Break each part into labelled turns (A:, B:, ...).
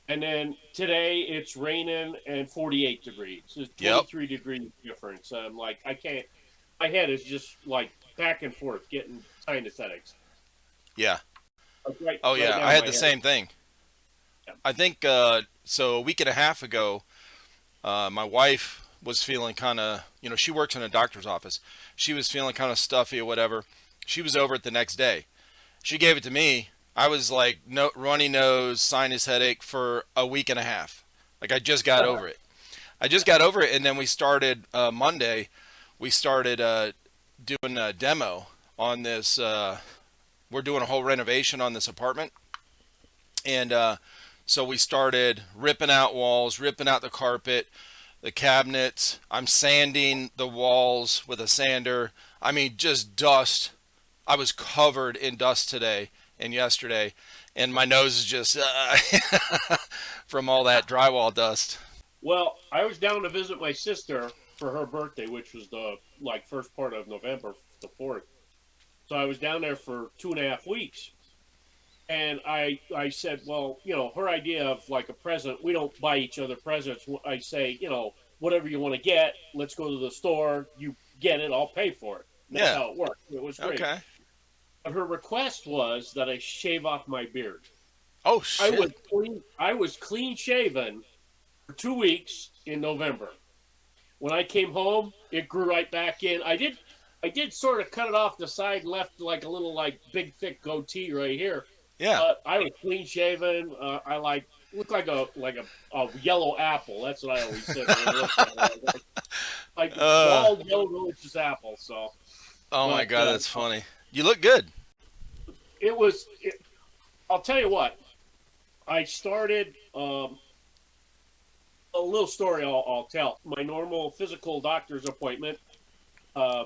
A: And then today it's raining and 48 degrees. It's
B: Yep.
A: 23-degree difference. I'm like, I can't. My head is just like back and forth, getting sinus headaches.
B: Yeah.
A: Like
B: Oh
A: right
B: yeah.
A: now,
B: I had
A: my
B: the
A: head.
B: same thing.
A: Yeah.
B: I think so. A week and a half ago, my wife was feeling kind of, she works in a doctor's office. She was feeling kind of stuffy or whatever. She was over it the next day. She gave it to me. I was like, no, runny nose, sinus headache for a week and a half. Like I just got over it. I just got over it, and then we started Monday. We started doing a demo on this. We're doing a whole renovation on this apartment, and so we started ripping out walls, ripping out the carpet, the cabinets. I'm sanding the walls with a sander. I mean, just dust. I was covered in dust today and yesterday, and my nose is just from all that drywall dust.
A: Well, I was down to visit my sister for her birthday, which was the like first part of November, the 4th. So I was down there for 2.5 weeks. And I said, well, her idea of like a present, we don't buy each other presents. I say, whatever you want to get, let's go to the store. You get it, I'll pay for it. And that's
B: Yeah.
A: how it worked. It was great.
B: Okay.
A: But her request was that I shave off my beard.
B: Oh
A: I was
B: shit.
A: clean. I was clean shaven for 2 weeks in November. When I came home, it grew right back in. I did sort of cut it off the side and left like a little like big thick goatee right here.
B: Yeah.
A: But I was clean shaven. I like looked like a yellow apple. That's what I always said when I looked at it. Like
B: uh.
A: bald yellow delicious apple. So,
B: Oh my
A: but
B: god, that's funny. You look good.
A: it was. I'll tell you what. I started a little story. I'll tell. My normal physical doctor's appointment. Uh,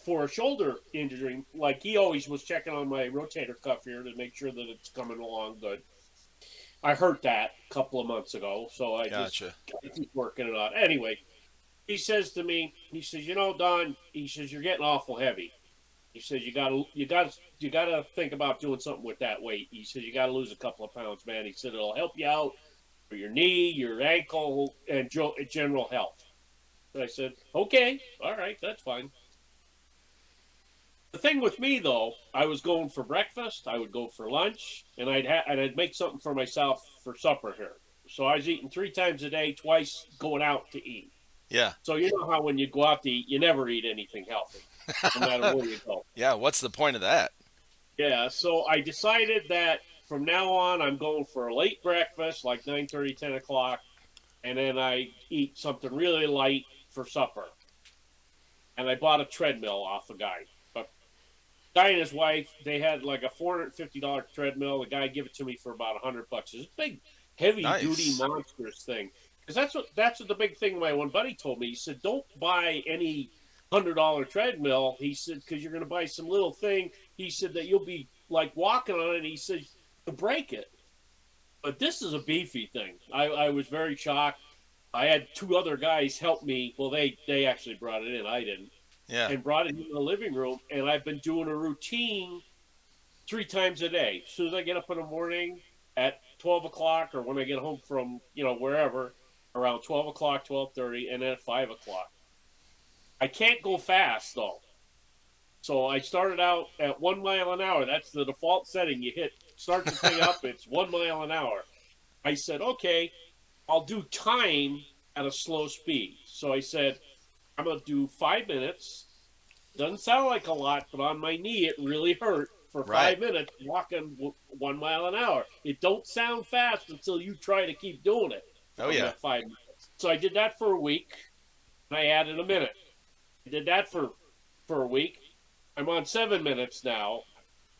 A: for a shoulder injury, like he always was checking on my rotator cuff here to make sure that it's coming along good. I hurt that a couple of months ago, so I just
B: Gotcha.
A: gotta keep working it out. Anyway, he says to me, he says, Don, he says, you're getting awful heavy. He says, you gotta think about doing something with that weight. He says, you gotta lose a couple of pounds, man. He said, it'll help you out for your knee, your ankle, and general health. And I said, okay, all right, that's fine. The thing with me though, I was going for breakfast, I would go for lunch, and I'd make something for myself for supper here. So I was eating 3 times a day, twice going out to eat.
B: Yeah.
A: So you know how when you go out to eat, you never eat anything healthy, no matter where you go.
B: Yeah. What's the point of that?
A: Yeah, so I decided that from now on I'm going for a late breakfast, like 9:30, 10 o'clock, and then I eat something really light for supper. And I bought a treadmill off a guy. But guy and his wife, they had like a $450 treadmill. The guy gave it to me for about $100. It's a big, heavy duty,
B: Nice.
A: monstrous thing. Because that's what the big thing my one buddy told me. He said, "Don't buy any $100 treadmill." He said, "Because you're going to buy some little thing." He said that you'll be like walking on it. He said to break it. But this is a beefy thing. I was very shocked. I had two other guys help me. Well, they actually brought it in. I didn't,
B: Yeah.
A: and brought it into the living room. And I've been doing a routine 3 times a day. As soon as I get up in the morning at 12 o'clock, or when I get home from wherever, around 12 o'clock, 12:30, and then at 5 o'clock. I can't go fast though, so I started out at 1 mile an hour. That's the default setting. You hit start the thing up. It's 1 mile an hour. I said, okay, I'll do time at a slow speed. So I said, I'm gonna do 5 minutes. Doesn't sound like a lot, but on my knee it really hurt for
B: Right.
A: 5 minutes walking 1 mile an hour. It don't sound fast until you try to keep doing it
B: Oh
A: from
B: yeah.
A: that 5 minutes. So I did that for a week, and I added a minute. I did that for a week. I'm on 7 minutes now,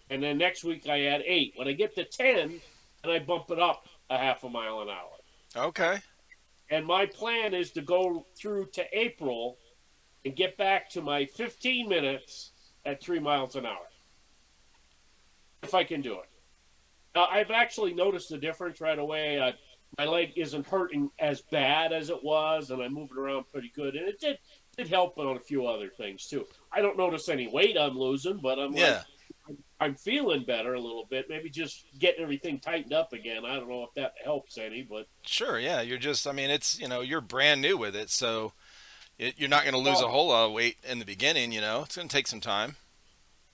A: and then next week I add eight. When I get to 10, and I bump it up a half a mile an hour.
B: Okay.
A: And my plan is to go through to April and get back to my 15 minutes at 3 miles an hour, if I can do it. I've actually noticed a difference right away. My leg isn't hurting as bad as it was, and I'm moving around pretty good. And it did help on a few other things too. I don't notice any weight I'm losing, but I'm like,
B: Yeah.
A: I'm feeling better a little bit. Maybe just getting everything tightened up again. I don't know if that helps any, but
B: Sure, yeah. You're just, I mean, it's, you're brand new with it, so you're not going to lose a
A: well,
B: whole lot of weight in the beginning. It's going to take some time.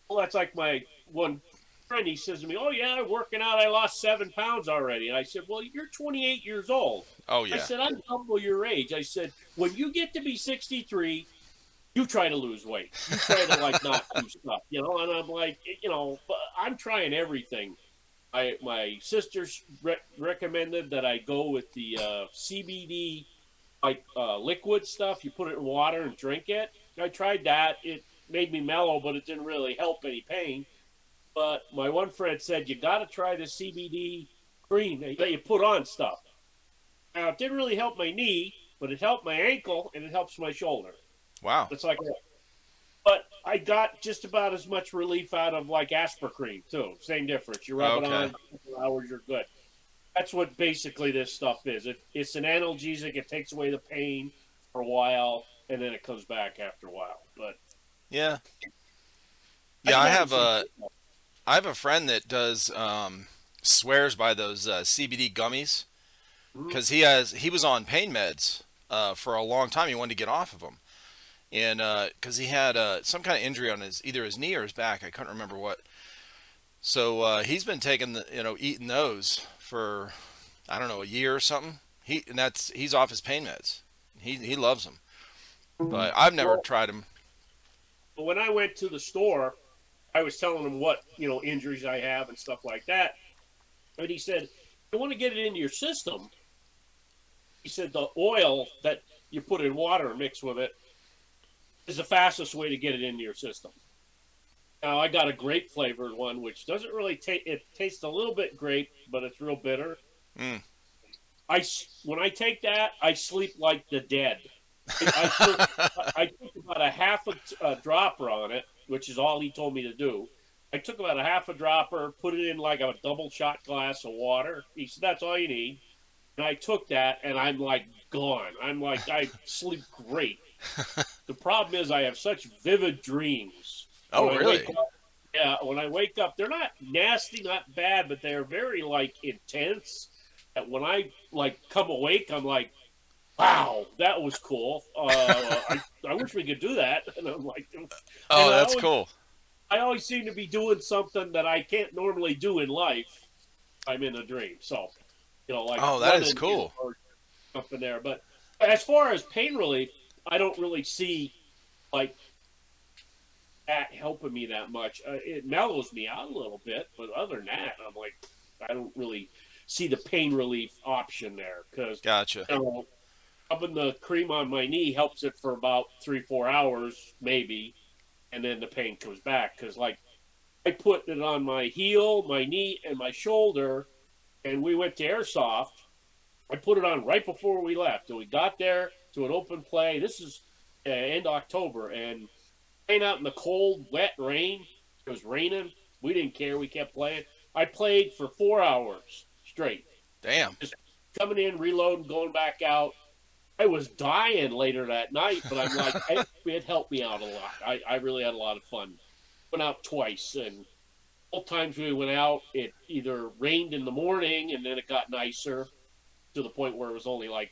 A: well, that's like my one friend. He says to me, "Oh yeah, I'm working out. I lost 7 pounds already." And I said, "Well, you're 28 years old."
B: Oh,
A: I
B: yeah.
A: said, "I'm double your age." I said, "When you get to be 63, you try to lose weight. You try to like not do stuff, you know." And I'm like, I'm trying everything. My sisters recommended that I go with the CBD like liquid stuff. You put it in water and drink it. I tried that. It made me mellow, but it didn't really help any pain. But my one friend said you got to try the CBD cream that you put on stuff. Now it didn't really help my knee, but it helped my ankle and it helps my shoulder.
B: Wow.
A: It's like, but I got just about as much relief out of like aspirin too. Same difference. You rub it on,
B: Okay.
A: a couple hours, you're good. That's what basically this stuff is. It's an analgesic. It takes away the pain for a while, and then it comes back after a while. But
B: Yeah.
A: I've
B: Yeah,
A: been having some.
B: I have a friend that does swears by those CBD gummies
A: Mhm.
B: because he was on pain meds for a long time. He wanted to get off of them, and because he had some kind of injury on either his knee or his back, I couldn't remember what. So he's been taking eating those for I don't know, a year or something. He's off his pain meds. He loves them, but I've never
A: Well,
B: tried them.
A: when I went to the store, I was telling him what injuries I have and stuff like that, and he said, "You want to get it into your system?" He said the oil that you put in water and mix with it is the fastest way to get it into your system. Now I got a grape flavored one, which doesn't really taste. It tastes a little bit grape, but it's real bitter.
B: Mm.
A: When I take that, I sleep like the dead. I took about a half a dropper on it, which is all he told me to do. I took about a half a dropper, put it in like a double shot glass of water. He said that's all you need, and I took that, and I'm like gone. I'm like I sleep great. The problem is I have such vivid dreams when
B: Oh,
A: I
B: really?
A: wake up. Yeah, when I wake up, they're not nasty, not bad, but they're very like intense. And when I like come awake, I'm like, wow, that was cool. I wish we could do that. And I'm like, and
B: Oh, that's cool.
A: I always seem to be doing something that I can't normally do in life. I'm in a dream. So, like
B: Oh, that is
A: running
B: cool.
A: or something there. But as far as pain relief, I don't really see like that helping me that much. It mellows me out a little bit, but other than that, I'm like, I don't really see the pain relief option there because
B: Gotcha.
A: rubbing the cream on my knee helps it for about 3-4 hours, maybe, and then the pain comes back. Because like I put it on my heel, my knee, and my shoulder, and we went to Airsoft. I put it on right before we left, and we got there to an open play. This is end October, and playing out in the cold, wet rain. It was raining. We didn't care. We kept playing. I played for 4 hours straight,
B: Damn.
A: just coming in, reloading, going back out. I was dying later that night, but I'm like, it helped me out a lot. I really had a lot of fun. Went out twice, and both times we went out, it either rained in the morning and then it got nicer to the point where it was only like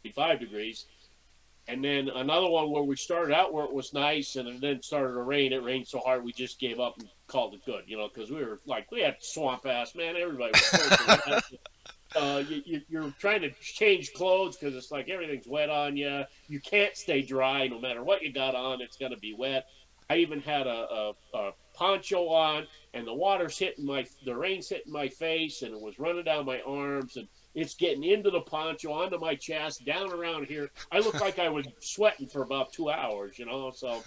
A: 55 degrees. And then another one where we started out where it was nice and it then started to rain. It rained so hard we just gave up and called it good, because we had swamp ass, man. Everybody was soaking. You're trying to change clothes because it's like everything's wet on you. You can't stay dry no matter what you got on. It's going to be wet. I even had a poncho on, and the rain's hitting my face, and it was running down my arms, and it's getting into the poncho, onto my chest, down around here. I looked like I was sweating for about 2 hours, So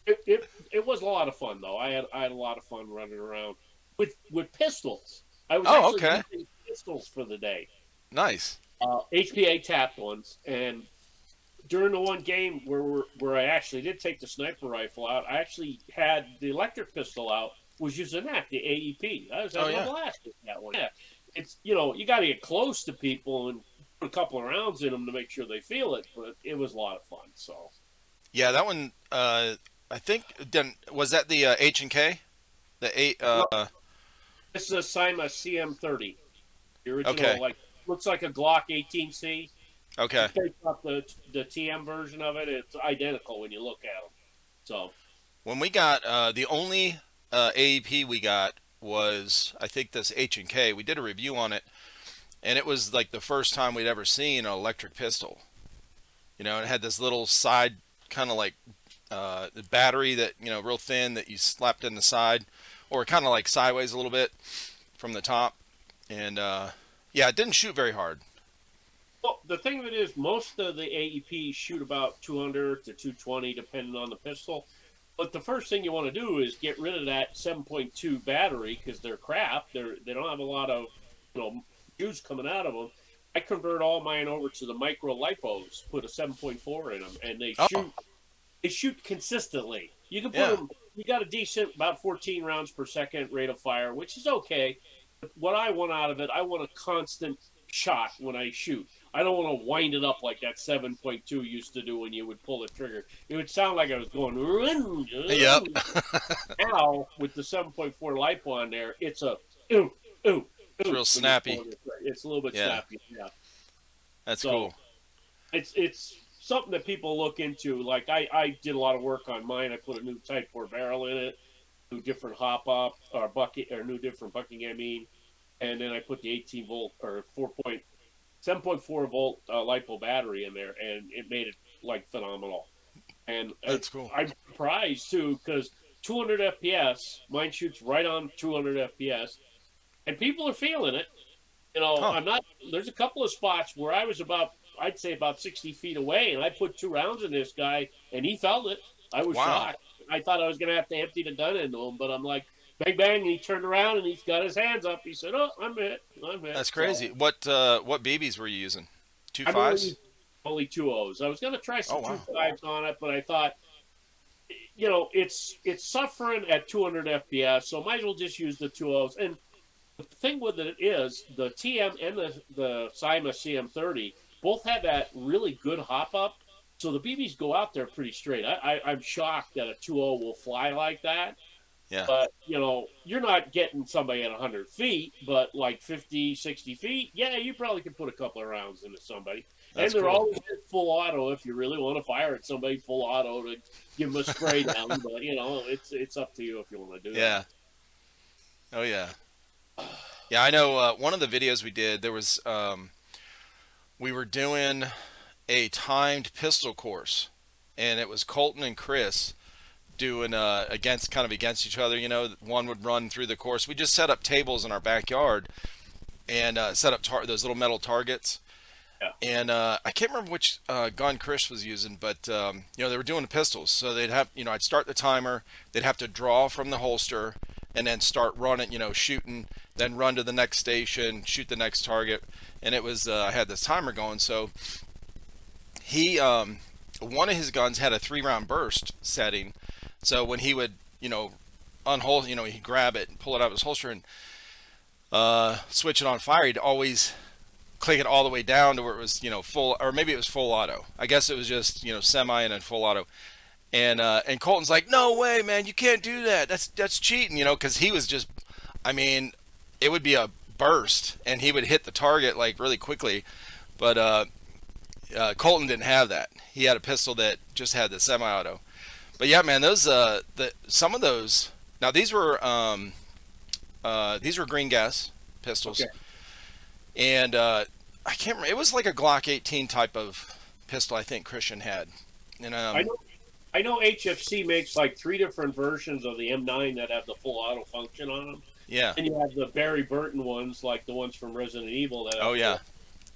A: it was a lot of fun though. I had a lot of fun running around with pistols. I was
B: Oh,
A: actually
B: okay.
A: using pistols for the day,
B: Nice.
A: HPA tapped ones, and during the one game where I actually did take the sniper rifle out, I actually had the electric pistol out. Was using that, the AEP. I was
B: Oh,
A: having a
B: yeah.
A: blast with that one. Yeah, it's you got to get close to people and put a couple of rounds in them to make sure they feel it. But it was a lot of fun. So
B: Yeah, that one. I think then was that the H and K? The eight.
A: No, this is a Syma Cm30. The original,
B: Okay.
A: like, looks like a Glock 18C.
B: Okay.
A: It's based off the TM version of it. It's identical when you look at them. So,
B: When we got the only AEP we got was, I think, this H&K. We did a review on it, and it was like the first time we'd ever seen an electric pistol. You know, it had this little side kind of like the battery that, you know, real thin that you slapped in the side, or kind of like sideways a little bit from the top. And yeah, it didn't shoot very hard.
A: well, the thing of it is, most of the AEPs shoot about 200 to 220, depending on the pistol. But the first thing you want to do is get rid of that 7.2 battery because they're crap. They don't have a lot of juice coming out of them. I convert all mine over to the micro lipos, put a 7.4 in them, and
B: Oh,
A: they shoot consistently. You can put
B: yeah.
A: them. You got a decent about 14 rounds per second rate of fire, which is okay. But what I want out of it, I want a constant shot when I shoot. I don't want to wind it up like that 7.2 used to do when you would pull the trigger. It would sound like I was going.
B: Yep.
A: Now with the 7.4 lipo on there, it's a ooh ooh
B: It's
A: ooh.
B: real snappy.
A: It's a little bit
B: Yeah,
A: snappy. Yeah.
B: that's
A: So
B: cool.
A: it's something that people look into. Like I did a lot of work on mine. I put a new Type 4 barrel in it, new different hop up or bucket or new different bucking. I mean, and then I put the 18 volt or 7.4 volt lipo battery in there, and it made it like phenomenal. And
B: That's cool.
A: I'm surprised too because 200 FPS, mine shoots right on 200 FPS, and people are feeling it.
B: Huh.
A: I'm not. There's a couple of spots where I was I'd say about 60 feet away, and I put 2 rounds in this guy, and he felt it. I was
B: Wow.
A: shocked. I thought I was going to have to empty the gun into him, but I'm like, bang, bang, and he turned around and he's got his hands up. He said, "Oh, I'm hit. I'm hit."
B: That's
A: So
B: crazy. What BBs were you using? Two
A: I'm
B: fives?
A: only 2.0s. I was going to try
B: Oh
A: some
B: wow.
A: 2.5s on it, but I thought, it's suffering at 200 FPS, so might as well just use the 2.0s. And the thing with it is the TM and the Syma Cm30 both have that really good hop up, so the BBs go out there pretty straight. I'm shocked that a 2.0 will fly like that.
B: Yeah,
A: But you're not getting somebody at 100 feet, but like 50, 60 feet, yeah, you probably could put a couple of rounds into somebody. And
B: that's
A: they're
B: cool.
A: always full auto if you really want to fire at somebody full auto to give them a spray down. But it's up to you if you want to do that.
B: Yeah. Oh yeah. Yeah, I know. One of the videos we did, there was we were doing a timed pistol course, and it was Colton and Chris doing against each other. You know, one would run through the course. We just set up tables in our backyard and set up those little metal targets.
A: Yeah.
B: And I can't remember which gun Chris was using, but they were doing the pistols. So they'd have, I'd start the timer. They'd have to draw from the holster and then start running, shooting, then run to the next station, shoot the next target. And it was I had this timer going. So he one of his guns had a 3-round burst setting. So when he would, unhold, he'd grab it and pull it out of his holster and switch it on fire, he'd always click it all the way down to where it was, full, or maybe it was full auto. I guess it was just, semi and then full auto. And Colton's like, no way, man, you can't do that. That's cheating, because he was just, I mean, it would be a burst and he would hit the target like really quickly. But Colton didn't have that. He had a pistol that just had the semi-auto. But yeah, man, those some of those. Now these were green gas pistols,
A: Okay.
B: and I can't remember. It was like a Glock 18 type of pistol. I think Christian had, and
A: I know I know HFC makes like 3 different versions of the M9 that have the full auto function on them.
B: yeah,
A: And you have the Barry Burton ones, like the ones from Resident Evil that have
B: oh yeah,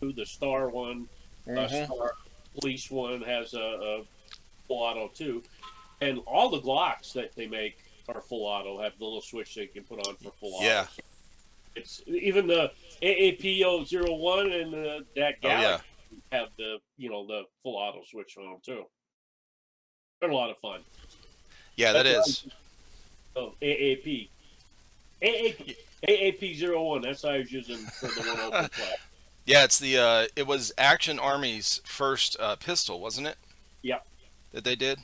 A: the Star one,
B: hmm
A: Star Police one has a full auto too. And all the Glocks that they make are full auto, have the little switch they can put on for full auto.
B: yeah,
A: It's even the AAP001 and that
B: oh yeah,
A: Galaxy have the full auto switch on them too. They're a lot of fun.
B: yeah. That
A: That's what
B: is.
A: AAP. AAP. AAP01. That's how I was using for the one open flat.
B: Yeah, it's the it was Action Army's first pistol, wasn't it?
A: Yeah.
B: That they did.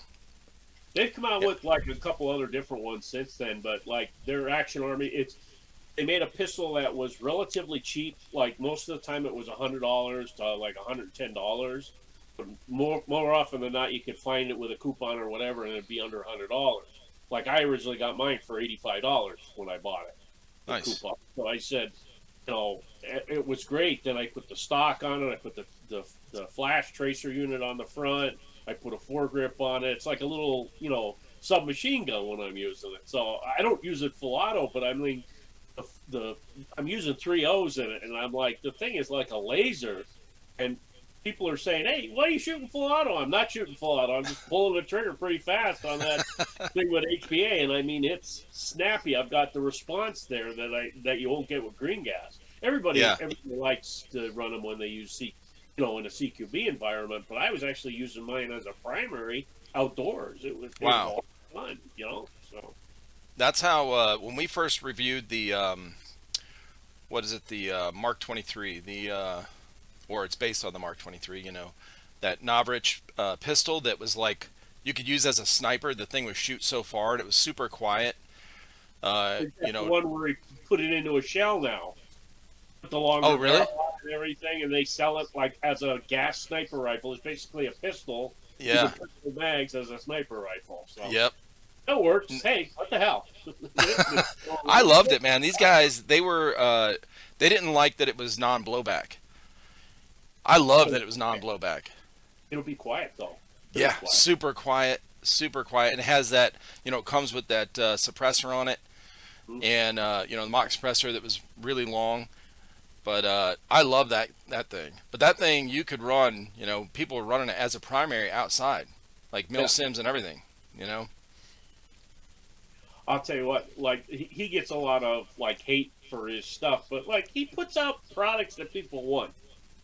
A: They've come out
B: Yeah.
A: with like a couple other different ones since then, but like their Action Army, they made a pistol that was relatively cheap. Like most of the time, it was $100 to like $110. But more often than not, you could find it with a coupon or whatever, and it'd be under $100. Like I originally got mine for $85 when I bought it, the
B: Nice.
A: coupon. So I said, it was great. Then I put the stock on it. I put the flash tracer unit on the front. I put a foregrip on it. It's like a little, submachine gun when I'm using it. So I don't use it full auto, but I mean, the I'm using 3 O's in it, and I'm like, the thing is like a laser, and people are saying, "Hey, why are you shooting full auto?" I'm not shooting full auto. I'm just pulling the trigger pretty fast on that thing with HPA, and I mean it's snappy. I've got the response there that you won't get with green gas. Everybody
B: Yeah.
A: likes to run them when they use in a CQB environment, but I was actually using mine as a primary outdoors. It was
B: Wow.
A: all fun, So
B: That's how when we first reviewed the what is it, the Mark 23, or it's based on the Mark 23, that Navrich pistol that was like you could use as a sniper. The thing would shoot so far and it was super quiet.
A: that's the one where he put it into a shell now. The
B: Oh
A: longer
B: really?
A: barrel and everything, and they sell it like as a gas sniper rifle. It's basically a pistol using
B: Yeah.
A: pistol mags as a sniper rifle. So
B: Yep.
A: that works. Hey, what the hell?
B: I loved it, man. These guys, they didn't like that it was non-blowback. I love that it was non-blowback.
A: It'll be quiet though. Very
B: Yeah,
A: quiet.
B: super quiet, super quiet. And it has that, it comes with that suppressor on it,
A: Mhm.
B: and the mock suppressor that was really long. But I love that thing. But that thing you could run, people were running it as a primary outside, like Mill
A: Yeah.
B: Sims and everything.
A: I'll tell you what. Like he gets a lot of like hate for his stuff, but like he puts out products that people want.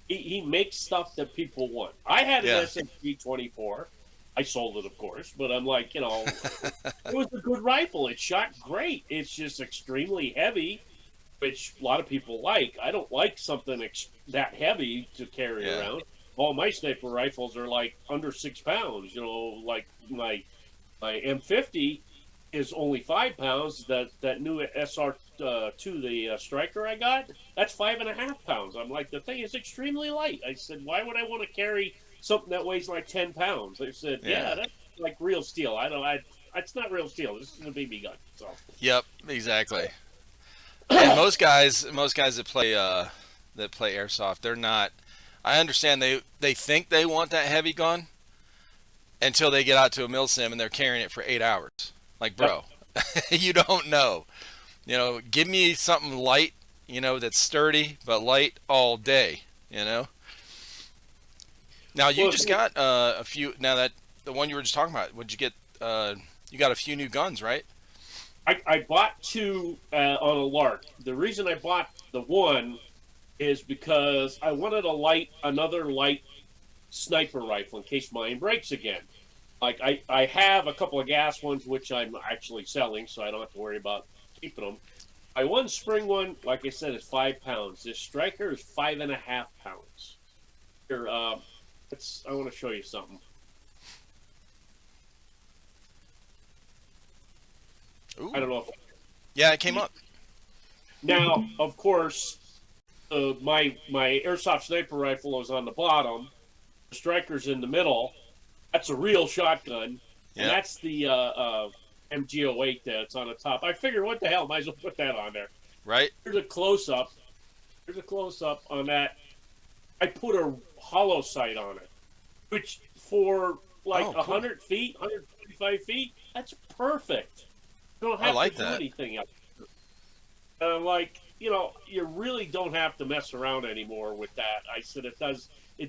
A: He makes stuff that people want. I had an
B: Yeah.
A: SMG 24. I sold it, of course, but I'm like, it was a good rifle. It shot great. It's just extremely heavy, which a lot of people like. I don't like something that heavy to carry
B: Yeah.
A: around. All my sniper rifles are like under 6 pounds. Like my M50 is only 5 pounds. That new SR2, the striker I got, that's 5.5 pounds. I'm like, the thing is extremely light. I said, why would I want to carry something that weighs like 10 pounds? They said,
B: Yeah.
A: that's like real steel. I don't. It's not real steel. This is a BB gun. So
B: Yep. Exactly. And most guys that play airsoft, they're not. I understand they think they want that heavy gun until they get out to a mill sim and they're carrying it for 8 hours. Like, bro, you don't know. Give me something light, that's sturdy but light all day. Now you
A: well,
B: just got a few. Now that the one you were just talking about, would you get? You got a few new guns, right?
A: I bought two on a lark. The reason I bought the one is because I wanted another light sniper rifle in case mine breaks again. Like I have a couple of gas ones which I'm actually selling, so I don't have to worry about keeping them. My one spring one, like I said, is 5 pounds. This striker is 5.5 pounds. Here, I want to show you something.
B: Ooh.
A: I don't know if
B: Yeah, it came up.
A: now, of course, my airsoft sniper rifle is on the bottom. The striker's in the middle. That's a real shotgun, and
B: Yeah.
A: that's the MG08 that's on the top. I figured, what the hell, might as well put that on there.
B: Right.
A: Here's a close up. Here's a close up on that. I put a hollow sight on it, which for like
B: Oh, cool.
A: 100 feet, 125 feet, that's perfect. You don't
B: I
A: have
B: like
A: to do
B: that.
A: anything else. Like, you really don't have to mess around anymore with that. I said it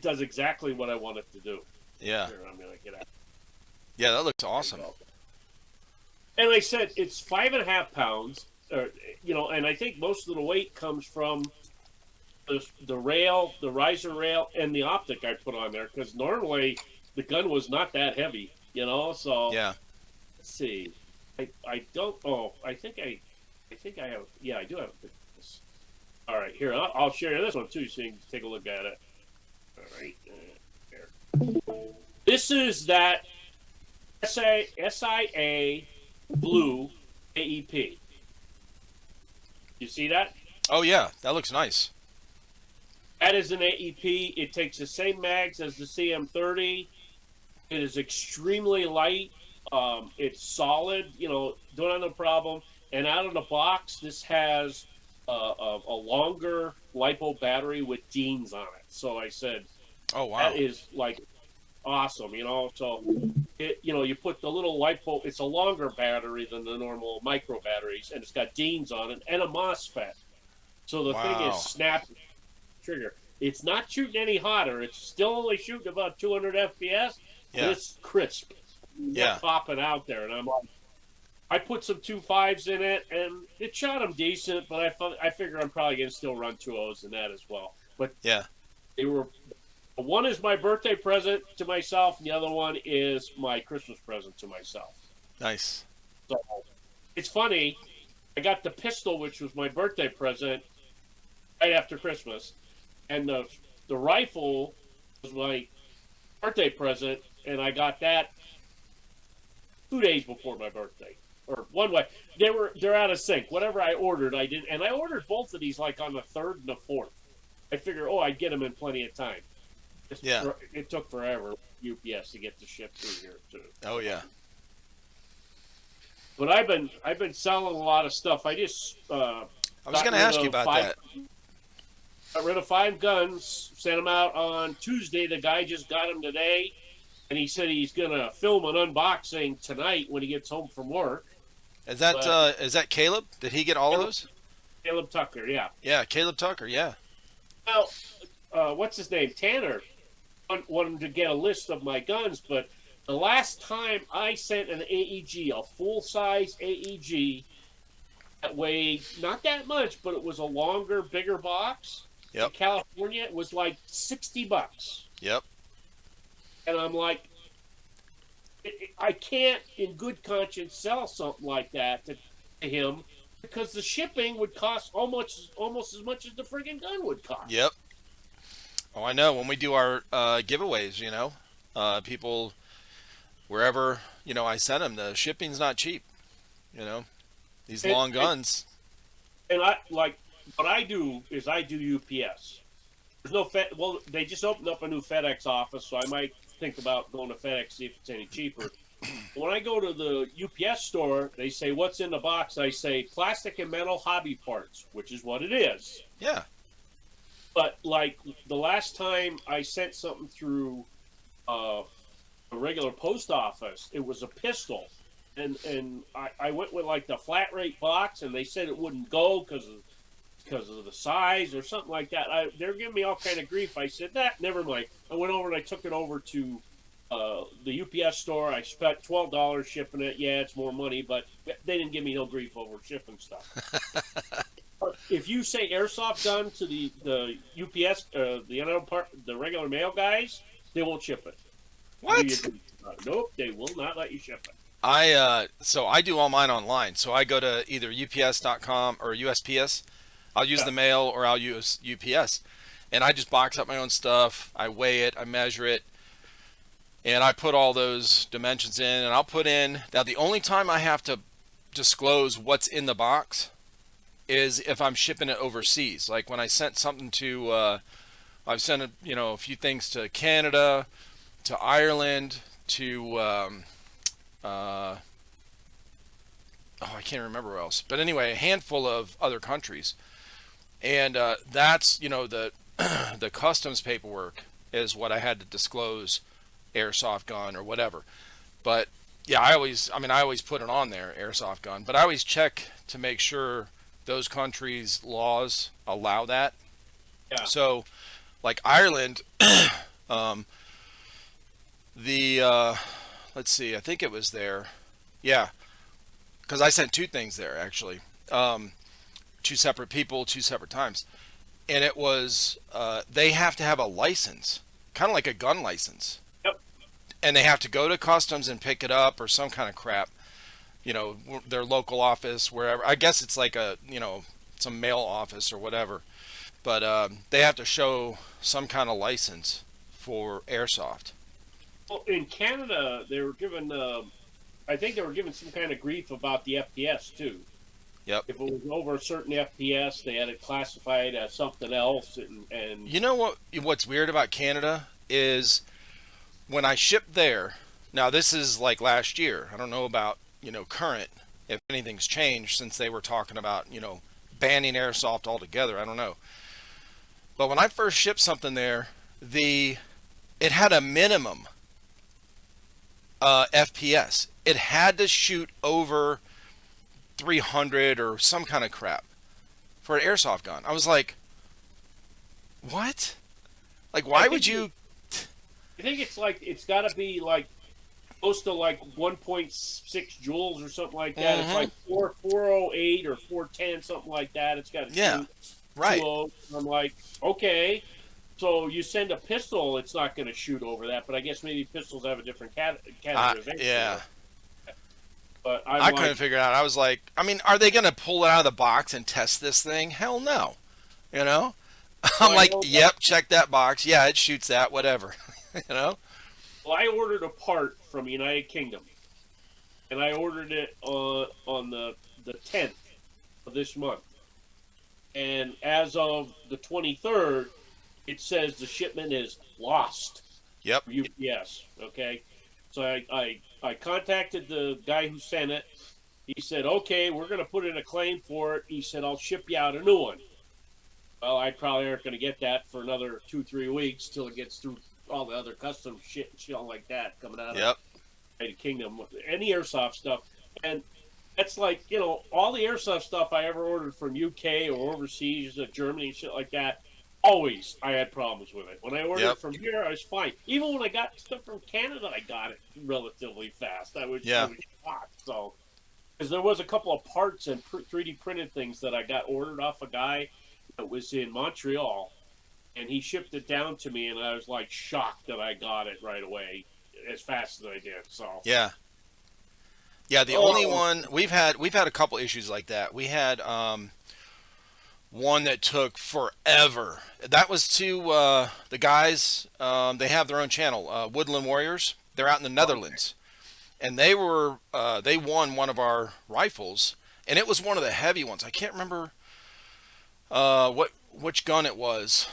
A: does exactly what I want it to do.
B: Yeah.
A: Here, I'm gonna get out.
B: Yeah, that looks awesome.
A: And I said it's 5.5 pounds, and I think most of the weight comes from the rail, the riser rail, and the optic I put on there because normally the gun was not that heavy, So
B: Yeah.
A: let's see. I don't. Oh, I think I have. Yeah, I do have this. All right, here I'll share this one too, so you can take a look at it. All right, here. This is that SIA blue AEP. You see that?
B: Oh yeah, that looks nice.
A: That is an AEP. It takes the same mags as the CM30. It is extremely light. It's solid. Don't have no problem. And out of the box, this has a longer lipo battery with Deans on it. So I said
B: Oh
A: that
B: wow.
A: is like awesome. So you put the little lipo. It's a longer battery than the normal micro batteries, and it's got Deans on it and a MOSFET. So the thing is
B: Wow.
A: snappy trigger. It's not shooting any hotter. It's still only shooting about 200 FPS, but
B: Yeah.
A: it's crisp.
B: Yeah.
A: Popping out there, and I'm like, I put some 2.5s in it, and it shot them decent. But I figure I'm probably gonna still run 2.0s in that as well. But
B: Yeah.
A: they were one is my birthday present to myself, and the other one is my Christmas present to myself.
B: Nice.
A: So it's funny. I got the pistol, which was my birthday present, right after Christmas, and the rifle was my birthday present, and I got that 2 days before my birthday, or one way. They're out of sync. Whatever I ordered, I didn't, and I ordered both of these like on the 3rd and the 4th. I figure, I'd get them in plenty of time.
B: Yeah.
A: It took forever UPS to get the ship through here too.
B: Oh yeah.
A: But I've been selling a lot of stuff. I just
B: I was going to ask you about that.
A: got rid of 5 guns. Sent them out on Tuesday. The guy just got them today, and he said he's gonna film an unboxing tonight when he gets home from work.
B: Is that Caleb? Did he get all of those?
A: Caleb Tucker, yeah.
B: Yeah, Caleb Tucker. Yeah.
A: Well, what's his name? Tanner wanted to get a list of my guns, but the last time I sent an AEG, a full-size AEG, that weighed not that much, but it was a longer, bigger box. In
B: Yep.
A: California, it was like $60.
B: Yep.
A: And I'm like, I can't, in good conscience, sell something like that to him because the shipping would cost almost as much as the friggin' gun would cost.
B: Yep. Oh, I know. When we do our giveaways, people wherever I send them, the shipping's not cheap. You know, these
A: And,
B: long
A: and,
B: guns.
A: and I like what I do is I do UPS. There's no well, they just opened up a new FedEx office, so I might think about going to FedEx see if it's any cheaper. When I go to the UPS store, they say, "What's in the box?" I say, "Plastic and metal hobby parts," which is what it is.
B: Yeah.
A: But like the last time I sent something through a regular post office, it was a pistol, and I went with like the flat rate box, and they said it wouldn't go because of the size or something like that. They're giving me all kind of grief. I said, never mind. I went over and I took it over to the UPS store. I spent $12 shipping it. Yeah, it's more money, but they didn't give me no grief over shipping stuff. If you say airsoft gun to the UPS, the regular mail guys, they won't ship it.
B: What?
A: Nope, they will not let you ship it.
B: So I do all mine online. So I go to either UPS.com or USPS. I'll use the mail or I'll use UPS. And I just box up my own stuff. I weigh it, I measure it, and I put all those dimensions in. And I'll put in, now the only time I have to disclose what's in the box is if I'm shipping it overseas. Like when I sent something to, I've sent a few things to Canada, to Ireland, to, I can't remember where else. But anyway, a handful of other countries. And that's, the the customs paperwork is what I had to disclose, airsoft gun or whatever. But yeah, I always put it on there, airsoft gun. But I always check to make sure those countries' laws allow that.
A: Yeah.
B: So, like Ireland, let's see, I think it was there. Yeah, because I sent 2 things there actually. 2 separate people, 2 separate times. And it was, they have to have a license, kind of like a gun license.
A: Yep.
B: And they have to go to customs and pick it up or some kind of crap. Their local office, wherever. I guess it's like some mail office or whatever. But they have to show some kind of license for airsoft.
A: Well, in Canada, they were given. I think they were given some kind of grief about the FPS too.
B: Yep.
A: If it was over a certain FPS, they had it classified as something else, and
B: You know what's weird about Canada is when I shipped there. Now this is like last year. I don't know about, current, if anything's changed since they were talking about, banning airsoft altogether. I don't know. But when I first shipped something there, the it had a minimum FPS. It had to shoot over 300 or some kind of crap for an airsoft gun. I was like, what? Like,
A: I
B: why would
A: think
B: you?
A: I think it's like it's got to be like close to like 1.6 joules or something like that. It's like 408 or 410, something like that. It's got to
B: Yeah,
A: shoot
B: right.
A: 20. I'm like, okay. So you send a pistol, it's not going to shoot over that. But I guess maybe pistols have a different categorization.
B: Yeah.
A: But I'm
B: I
A: like,
B: couldn't figure it out. I was like, I mean, are they going to pull it out of the box and test this thing? Hell no. You know? I'm
A: well, I
B: like,
A: know
B: yep, check that box. Yeah, it shoots that, whatever. you know?
A: well, I ordered a part from United Kingdom, and I ordered it on the 10th of this month. And as of the 23rd, it says the shipment is lost
B: Yep.
A: for UPS. Okay, so I contacted the guy who sent it. He said, "Okay, we're going to put in a claim for it." He said, "I'll ship you out a new one." Well, I probably aren't going to get that for another 2-3 weeks till it gets through all the other custom shit and shit like that coming out of
B: Yep.
A: the United Kingdom. Any airsoft stuff, and that's like all the airsoft stuff I ever ordered from UK or overseas, Germany and shit like that. Always, I had problems with it. When I ordered
B: Yep.
A: from here, I was fine. Even when I got stuff from Canada, I got it relatively fast. I was
B: Yeah.
A: really shocked. So, because there was a couple of parts and 3D printed things that I got ordered off a guy that was in Montreal, and he shipped it down to me, and I was like shocked that I got it right away as fast as I did. So,
B: Yeah. Yeah, the only one we've had a couple issues like that. We had one that took forever. That was to the guys. They have their own channel, Woodland Warriors. They're out in the Netherlands, and they won one of our rifles, and it was one of the heavy ones. I can't remember which gun it was,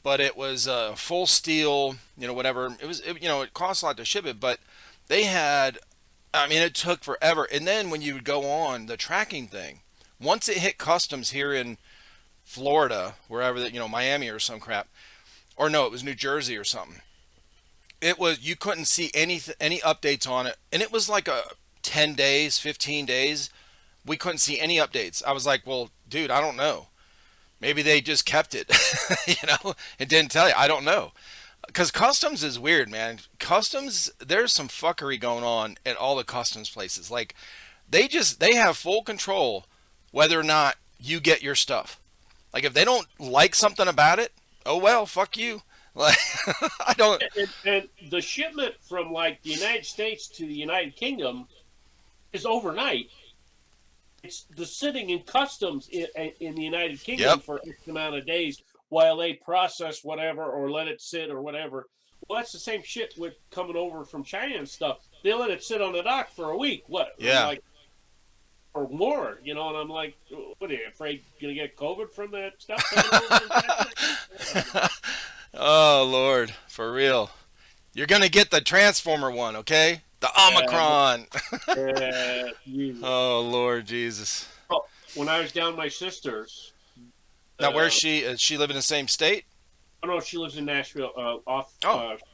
B: but it was full steel. Whatever. It cost a lot to ship it, but they had. I mean, it took forever. And then when you would go on the tracking thing, once it hit customs here in Florida, wherever that, Miami or some crap, or no, it was New Jersey or something. You couldn't see any updates on it, and it was like a 10 days, 15 days. We couldn't see any updates. I was like, well, dude, I don't know. Maybe they just kept it, and didn't tell you. I don't know. Because customs is weird, man. Customs, there's some fuckery going on at all the customs places. Like, they have full control whether or not you get your stuff. Like, if they don't like something about it, oh well, fuck you. Like, I don't.
A: and the shipment from like the United States to the United Kingdom is overnight. It's the sitting in customs in the United Kingdom
B: Yep.
A: for X amount of days while they process whatever or let it sit or whatever. Well, that's the same shit with coming over from China and stuff. They let it sit on the dock for a week. What?
B: Yeah.
A: Like, or more, And I'm like, what are you afraid you're gonna get COVID from that stuff?
B: Oh Lord, for real. You're gonna get the Transformer one, okay? The Omicron.
A: Jesus.
B: Oh Lord Jesus.
A: Oh, when I was down my sister's,
B: Now, where's
A: uh,
B: she? Is she live in the same state?
A: oh no, she lives in Nashville.
B: Oh.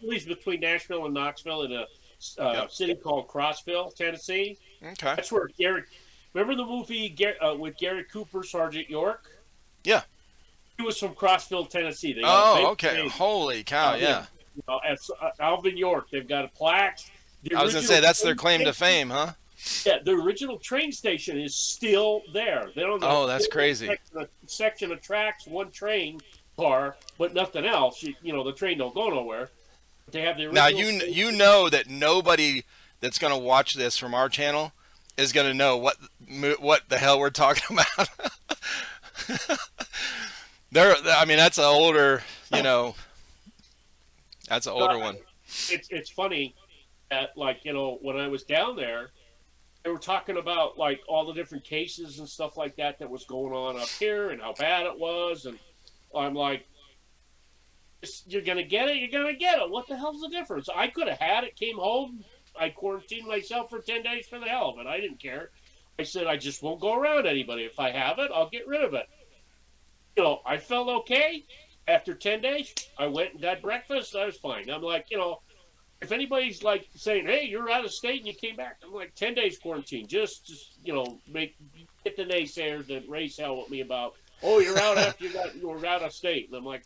A: She lives between Nashville and Knoxville in a
B: Yep.
A: city called Crossville, Tennessee.
B: Okay.
A: That's where Gary. Remember the movie with Gary Cooper, Sergeant York?
B: Yeah.
A: He was from Crossville, Tennessee. They got a
B: Oh,
A: big
B: okay.
A: name.
B: Holy cow! Yeah.
A: Alvin York. They've got a plaques.
B: I was gonna say that's their claim to fame, huh?
A: Yeah, the original train station is still there. They don't.
B: Oh, that's crazy.
A: Section of tracks, one train car, but nothing else. The train don't go nowhere. They have the
B: Now
A: original.
B: you know that nobody that's gonna watch this from our channel is gonna know what the hell we're talking about. I mean, that's an older one.
A: It's funny. at, like, when I was down there, they were talking about like all the different cases and stuff like that was going on up here and how bad it was, and I'm like, you're gonna get it, you're gonna get it. What the hell's the difference? I could have had it, came home, I quarantined myself for 10 days for the hell of it. I didn't care. I said I just won't go around anybody. If I have it, I'll get rid of it. I felt okay. After 10 days, I went and got breakfast. I was fine. I'm like, if anybody's like saying, "Hey, you're out of state and you came back," I'm like, 10 days quarantine. Just get the naysayers that raise hell with me about, "Oh, you're out after you were out of state," and I'm like,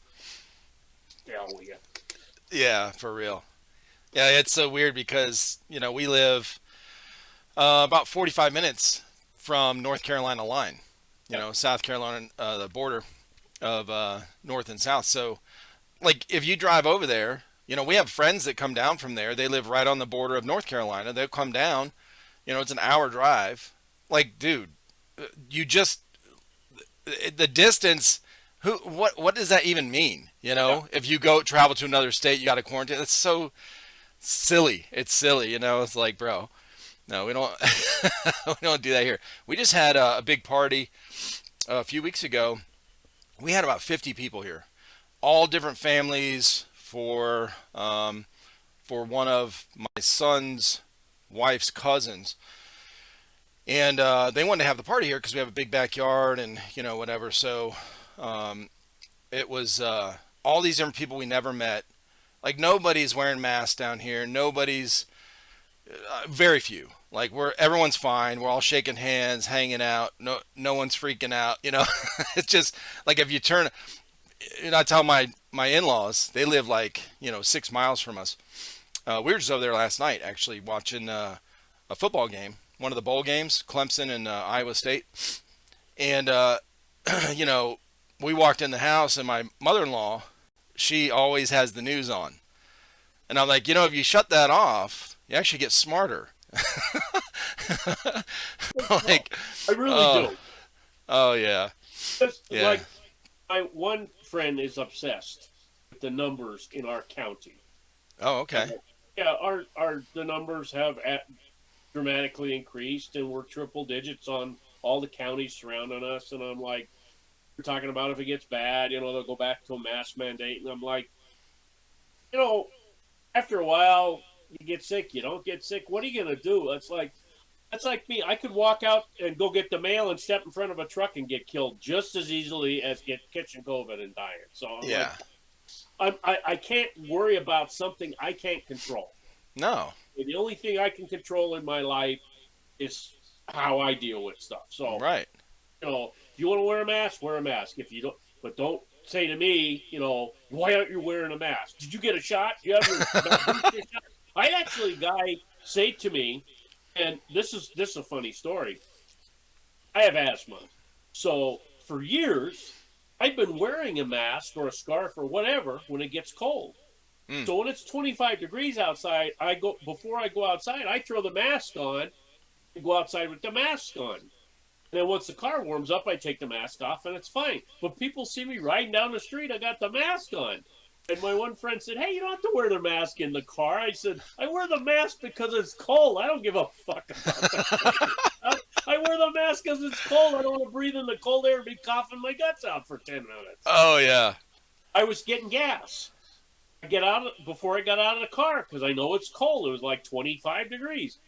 A: hell with you.
B: Yeah, for real. Yeah, it's so weird because we live about 45 minutes from North Carolina line. South Carolina, the border of North and South. So, like, if you drive over there, we have friends that come down from there. They live right on the border of North Carolina. They'll come down. It's an hour drive. Like, dude, you just the distance. What does that even mean?
A: Yeah.
B: If you go travel to another state, you got to quarantine. That's so silly. It's silly. It's like, bro, no, we don't. We don't do that here. We just had a big party a few weeks ago. We had about 50 people here, all different families for one of my son's wife's cousins, and they wanted to have the party here because we have a big backyard and whatever. So it was all these different people we never met. Like, nobody's wearing masks down here. Nobody's very few. Like, everyone's fine. We're all shaking hands, hanging out. No one's freaking out. It's just like, if you turn. I tell my in-laws, they live like 6 miles from us. We were just over there last night, actually, watching a football game, one of the bowl games, Clemson and Iowa State. And we walked in the house, and my mother-in-law, she always has the news on. And I'm like, if you shut that off, you actually get smarter. Like,
A: I really do.
B: Oh yeah.
A: Just
B: Yeah.
A: like, my one friend is obsessed with the numbers in our county.
B: Oh, okay.
A: Yeah, the numbers have dramatically increased, and we're triple digits on all the counties surrounding us. And I'm like, we're talking about if it gets bad, they'll go back to a mask mandate. And I'm like, after a while, you get sick, you don't get sick. What are you gonna do? That's like me. I could walk out and go get the mail and step in front of a truck and get killed just as easily as catching COVID and dying. So
B: Yeah.
A: I can't worry about something I can't control.
B: No.
A: And the only thing I can control in my life is how I deal with stuff. So,
B: Right.
A: if you want to wear a mask, wear a mask. If you don't, but don't say to me, why aren't you wearing a mask? Did you get a shot? Do you have your shot? I actually, guy say to me, and this is a funny story. I have asthma, so for years I've been wearing a mask or a scarf or whatever when it gets cold.
B: Mm.
A: So when it's 25 degrees outside, before I go outside, I throw the mask on and go outside with the mask on. And then once the car warms up, I take the mask off and it's fine. But people see me riding down the street, I got the mask on. And my one friend said, "Hey, you don't have to wear the mask in the car." I said, "I wear the mask because it's cold. I don't give a fuck about that. I wear the mask because it's cold. I don't want to breathe in the cold air and be coughing my guts out for 10 minutes."
B: Oh yeah.
A: I was getting gas. Before I got out of the car because I know it's cold. It was like 25 degrees.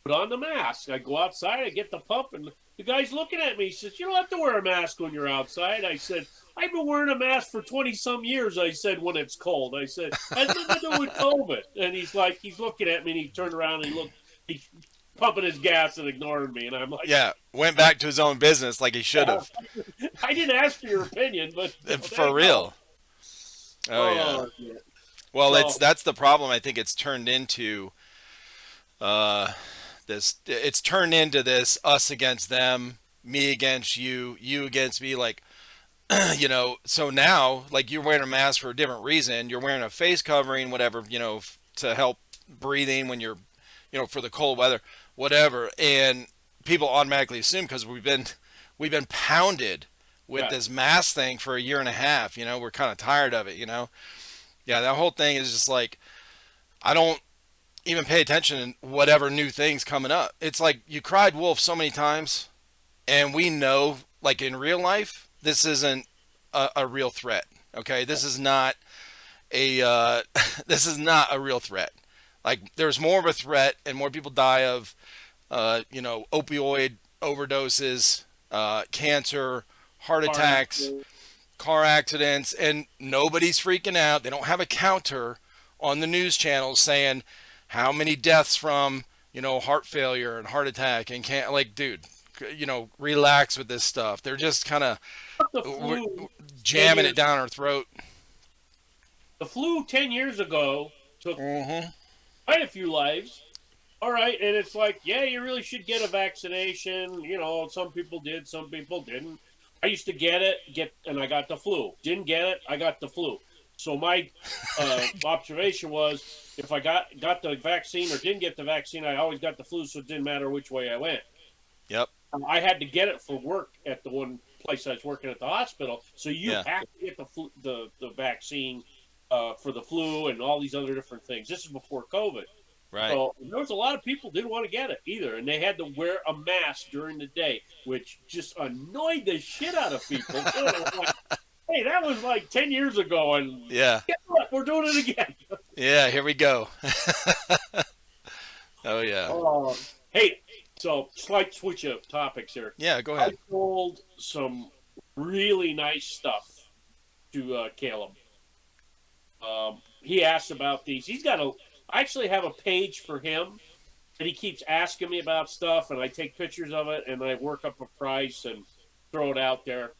A: Put on the mask. I go outside. I get the pump, and the guy's looking at me. He says, "You don't have to wear a mask when you're outside." I said, "I've been wearing a mask for 20-some years," I said, "when it's cold." I said, "Has nothing to do with COVID." And he's looking at me, and he turned around, and he's pumping his gas and ignoring me. And I'm like,
B: Yeah. Went back to his own business like he should have.
A: I didn't ask for your opinion, but
B: For real. Oh yeah.
A: Yeah.
B: Well,
A: So-
B: that's the problem. I think it's turned into this. It's turned into this us against them, me against you, you against me. Like, So now, like, you're wearing a mask for a different reason. You're wearing a face covering, whatever, to help breathing when you're, for the cold weather, whatever. And people automatically assume because we've been pounded with this mask thing for a year and a half. We're kind of tired of it. Yeah, that whole thing is just like, I don't even pay attention to whatever new things coming up. It's like you cried wolf so many times, and we know, like in real life, this isn't a real threat. Okay, this is not a this is not a real threat. Like there's more of a threat, and more people die of opioid overdoses, cancer, heart
A: Car
B: attacks,
A: accident.
B: car accidents, and nobody's freaking out. They don't have a counter on the news channels saying how many deaths from heart failure and heart attack and can't, like, dude, relax with this stuff. They're just kind of
A: The flu 10
B: jamming it
A: years
B: down our throat.
A: the flu 10 years ago took
B: Mm-hmm.
A: quite a few lives. All right, and it's like, yeah, you really should get a vaccination. Some people did, some people didn't. I used to and I got the flu. Didn't get it, I got the flu. So my observation was, if I got the vaccine or didn't get the vaccine, I always got the flu, so it didn't matter which way I went.
B: Yep.
A: I had to get it for work at the one place I was working at the hospital. So you
B: Yeah.
A: have to get the vaccine for the flu and all these other different things. This is before COVID.
B: Right.
A: So there was a lot of people didn't want to get it either, and they had to wear a mask during the day, which just annoyed the shit out of people. Hey, that was like 10 years ago, and
B: Yeah.
A: guess what? We're doing it again.
B: Yeah. Here we go. Oh yeah.
A: Hey, so slight switch of topics here.
B: Yeah. Go
A: I
B: ahead.
A: sold some really nice stuff to Caleb. He asked about these. I actually have a page for him, and he keeps asking me about stuff, and I take pictures of it, and I work up a price and throw it out there.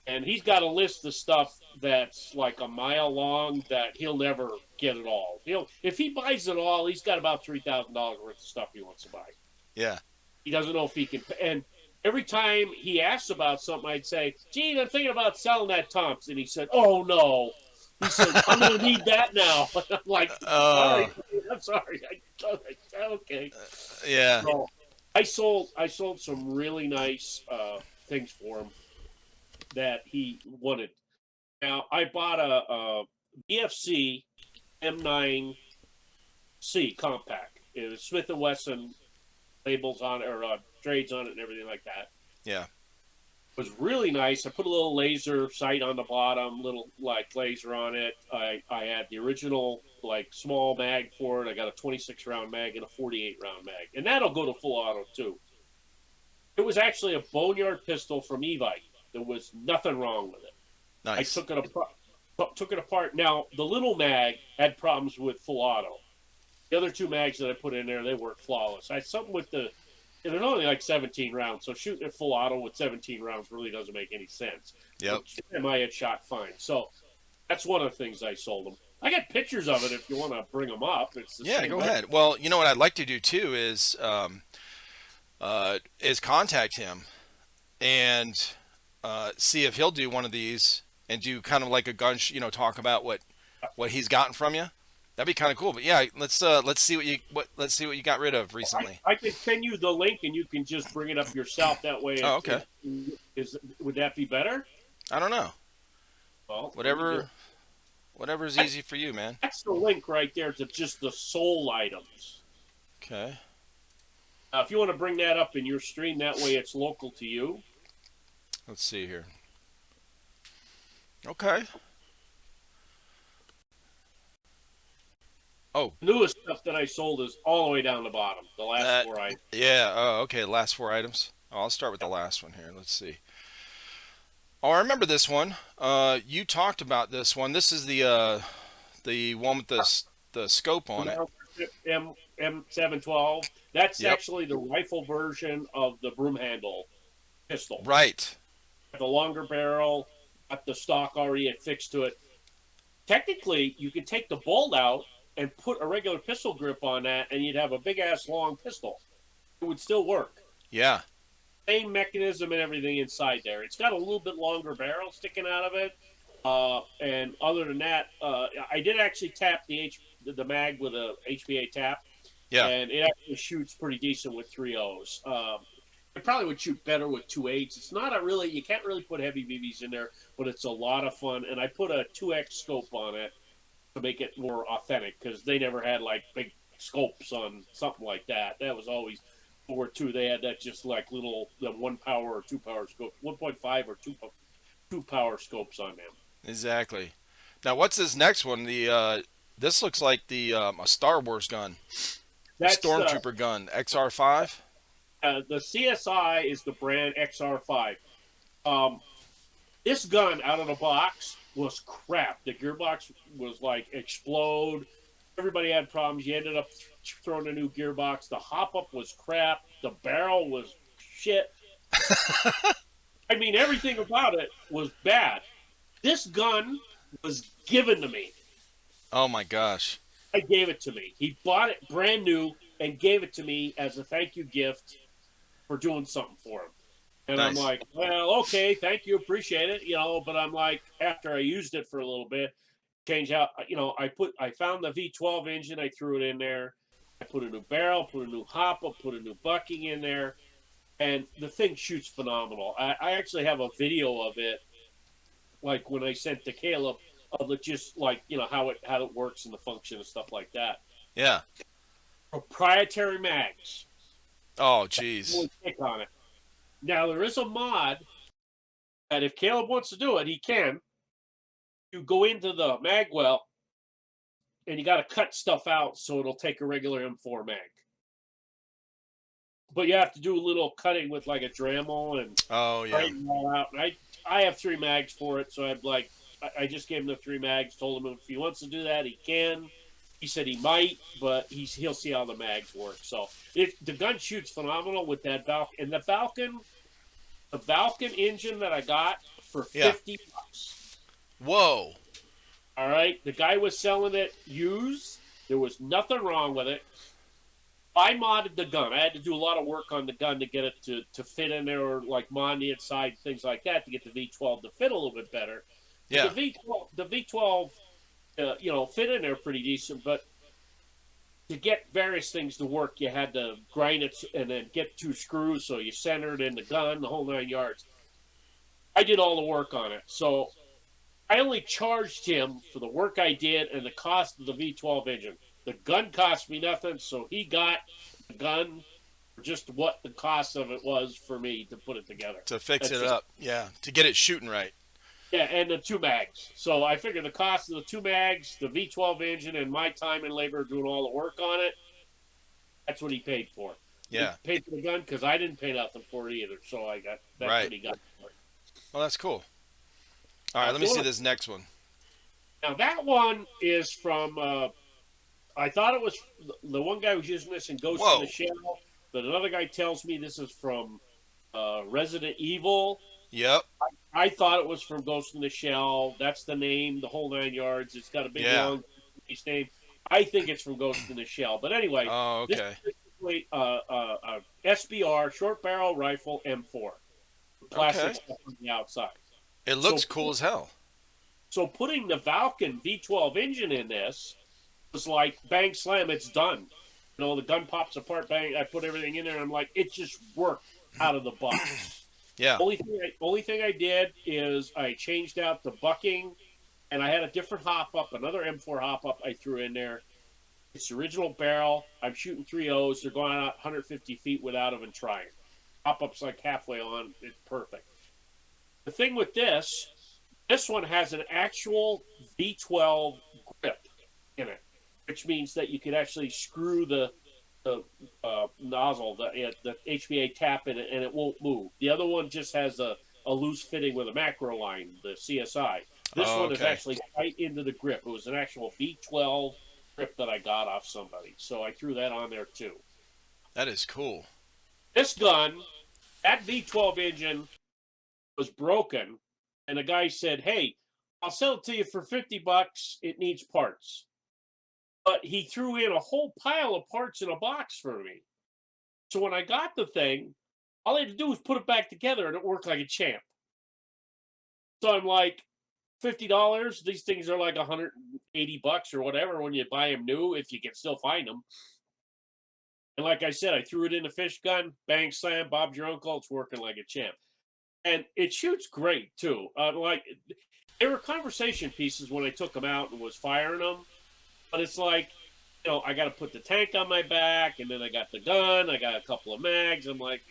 A: And he's got a list of stuff that's like a mile long that he'll never get it all. If he buys it all, he's got about $3,000 worth of stuff he wants to buy.
B: Yeah.
A: He doesn't know if he can. And every time he asks about something, I'd say, "Gee, I'm thinking about selling that Thompson." He said, "Oh no." He said, "I'm going to need that now." I'm like, "Sorry, I'm sorry." Okay.
B: Yeah.
A: So I sold some really nice things for him that he wanted. Now I bought a BFC M9C compact. It was Smith & Wesson labels on it, or trades on it and everything like that.
B: Yeah.
A: It was really nice. I put a little laser sight on the bottom, little like laser on it. I had the original like small mag for it. I got a 26 round mag and a 48 round mag, and that'll go to full auto too. It was actually a boneyard pistol from Evite. There was nothing wrong with it.
B: Nice.
A: I took it apart. Now the little mag had problems with full auto. The other two mags that I put in there, they worked flawless. I had something with there's only like 17 rounds, so shooting at full auto with 17 rounds really doesn't make any sense.
B: Yep.
A: And I had shot fine. So that's one of the things I sold them. I got pictures of it if you want to bring them up. It's the same
B: Go ahead. Well, you know what I'd like to do too is contact him and see if he'll do one of these and do kind of like a gun, talk about what he's gotten from you. That'd be kind of cool. But yeah, let's see what you got rid of recently.
A: I can send you the link and you can just bring it up yourself. That way.
B: Oh, okay.
A: Would that be better?
B: I don't know.
A: Well,
B: Whatever's easy for you, man.
A: That's the link right there to just the soul items.
B: Okay.
A: If you want to bring that up in your stream, that way it's local to you.
B: Let's see here. Okay. Oh,
A: The newest stuff that I sold is all the way down the bottom. The last 4 items.
B: yeah. Oh, okay. Last 4 items. Oh, I'll start with the last one here. Let's see. Oh, I remember this one. You talked about this one. This is the one with the scope on it.
A: M712. That's
B: Yep.
A: actually the rifle version of the broom handle pistol.
B: Right.
A: The longer barrel, got the stock already affixed to it. Technically, you could take the bolt out and put a regular pistol grip on that, and you'd have a big ass long pistol. It would still work.
B: Yeah.
A: Same mechanism and everything inside there. It's got a little bit longer barrel sticking out of it. And other than that, I did actually tap the mag with a HPA tap.
B: Yeah.
A: And it actually shoots pretty decent with 3.0s. It probably would shoot better with 2.8s. It's not you can't really put heavy BBs in there, but it's a lot of fun. And I put a 2X scope on it to make it more authentic, because they never had like big scopes on something like that. That was always World War II. They had that just like little the 1 power or 2 power scope, 1.5 or two power scopes on them.
B: Exactly. Now, what's this next one? The this looks like the a Star Wars gun, a
A: That's
B: Stormtrooper gun, XR5.
A: the CSI is the brand XR5. Um, this gun out of the box was crap. The gearbox was like explode. Everybody had problems. You ended up throwing a new gearbox. The hop up was crap. The barrel was shit. I mean, everything about it was bad. This gun was given to me.
B: Oh my gosh.
A: I gave it to me. He bought it brand new and gave it to me as a thank you gift for doing something for him. And I'm
B: Nice.
A: like, well, okay, thank you, appreciate it, but I'm like, after I used it for a little bit, change out, I found the V12 engine, I threw it in there. I put a new barrel, put a new hopper, put a new bucking in there, and the thing shoots phenomenal. I actually have a video of it, like when I sent to Caleb, of it just like, how it works and the function and stuff like that.
B: Yeah.
A: Proprietary mags.
B: Oh jeez.
A: Really kick on it. Now there is a mod that if Caleb wants to do it, he can. You go into the mag well, and you got to cut stuff out so it'll take a regular M4 mag. But you have to do a little cutting with like a Dremel and
B: Oh yeah.
A: straighten it all out. And I have 3 mags for it, so I just gave him the 3 mags. Told him if he wants to do that, he can. He said he might, but he'll see how the mags work. So the gun shoots phenomenal with that Falcon. And the Falcon engine that I got for $50.
B: Whoa.
A: All right, the guy was selling it used. There was nothing wrong with it. I modded the gun. I had to do a lot of work on the gun to get it to fit in there, or like mod the inside, things like that, to get the V12 to fit a little bit better.
B: Yeah.
A: The V12, fit in there pretty decent, but to get various things to work, you had to grind it and then get 2 screws, so you centered in the gun, the whole 9 yards. I did all the work on it, so I only charged him for the work I did and the cost of the V12 engine. The gun cost me nothing, so he got the gun for just what the cost of it was for me to put it together.
B: To fix it up. Yeah. To get it shooting right.
A: Yeah, and the 2 mags. So I figured the cost of the 2 mags, the V12 engine, and my time and labor doing all the work on it, that's what he paid for.
B: Yeah.
A: He paid for the gun because I didn't pay nothing for it either. So that's
B: Right.
A: what he got for it.
B: Well, that's cool. All right, let me see this next one.
A: Now that one is from. I thought it was the one guy was using this in Ghost in the Shell, but another guy tells me this is from Resident Evil.
B: Yep.
A: I thought it was from Ghost in the Shell. That's the name, the whole 9 yards. It's got a big long name. I think it's from Ghost in the Shell. But anyway,
B: oh, okay.
A: This is basically SBR, short barrel rifle M4. Plastic stuff on the outside.
B: It looks cool as hell.
A: So putting the Falcon V12 engine in this was like bang slam, it's done. The gun pops apart, bang, I put everything in there, and I'm like, it just worked out of the box.
B: Yeah.
A: Only thing I did is I changed out the bucking, and I had a different hop up, another M4 hop up I threw in there. It's the original barrel. I'm shooting 3.0s. They're going out 150 feet without even trying. Hop up's like halfway on. It's perfect. The thing with this one has an actual V12 grip in it, which means that you could actually screw the nozzle, the HVA tap in it, and it won't move. The other one just has a loose fitting with a macro line, the CSI. This one is actually right into the grip. It was an actual V12 grip that I got off somebody, so I threw that on there too.
B: That is cool.
A: This gun, that V12 engine was broken, and the guy said, "Hey, I'll sell it to you for $50. It needs parts." But he threw in a whole pile of parts in a box for me. So when I got the thing, all I had to do was put it back together, and it worked like a champ. So I'm like, $50. These things are like $180 or whatever when you buy them new, if you can still find them. And like I said, I threw it in the fish gun, bang slam, Bob's your uncle. It's working like a champ, and it shoots great too. There were conversation pieces when I took them out and was firing them, but it's like I got to put the tank on my back, and then I got the gun. I got a couple of mags. I'm like,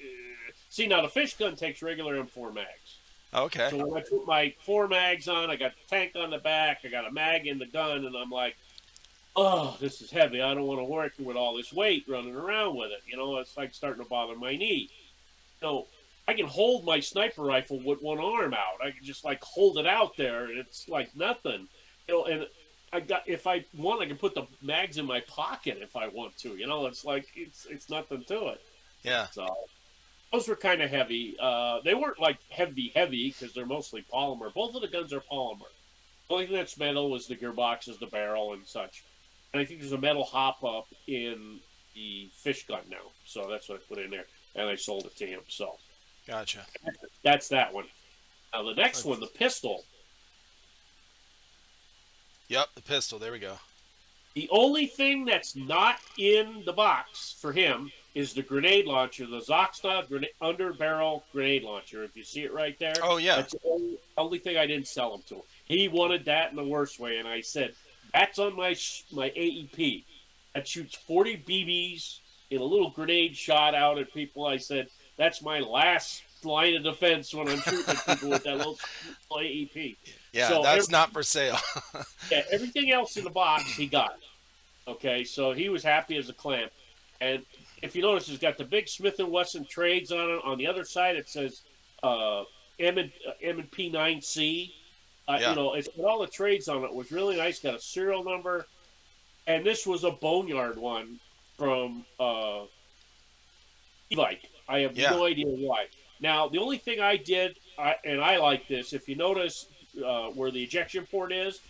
A: see, now the fish gun takes regular M4 mags.
B: Okay.
A: So when I put my 4 mags on, I got the tank on the back. I got a mag in the gun, and I'm like, oh, this is heavy. I don't want to work with all this weight running around with it. It's like starting to bother my knee. I can hold my sniper rifle with one arm out. I can just like hold it out there, and it's like nothing. And if I want, I can put the mags in my pocket if I want to. It's like it's nothing to it.
B: Yeah.
A: So those were kind of heavy. They weren't like heavy because they're mostly polymer. Both of the guns are polymer. The only thing that's metal is the gearboxes, the barrel, and such. And I think there's a metal hop up in the fish gun now. So that's what I put in there. And I sold it to him. So
B: Gotcha.
A: that's that one. Now the next one, the pistol.
B: Yep, the pistol. There we go.
A: The only thing that's not in the box for him is the grenade launcher, the Zoxta underbarrel grenade launcher. If you see it right there.
B: Oh, yeah.
A: That's the only thing I didn't sell him to. He wanted that in the worst way, and I said, that's on my AEP. That shoots 40 BBs in a little grenade shot out at people. I said, that's my last line of defense when I'm shooting at people with that little AEP.
B: Yeah,
A: so
B: that's not for sale.
A: Yeah, everything else in the box he got. Okay, so he was happy as a clam. And if you notice, it's got the big Smith & Wesson trades on it. On the other side, it says M&P 9C.
B: Yeah.
A: It's got all the trades on it. It was really nice. Got a serial number. And this was a Boneyard one from E-Bike. I have no idea why. Now, the only thing I did, and I like this, if you notice where the ejection port is,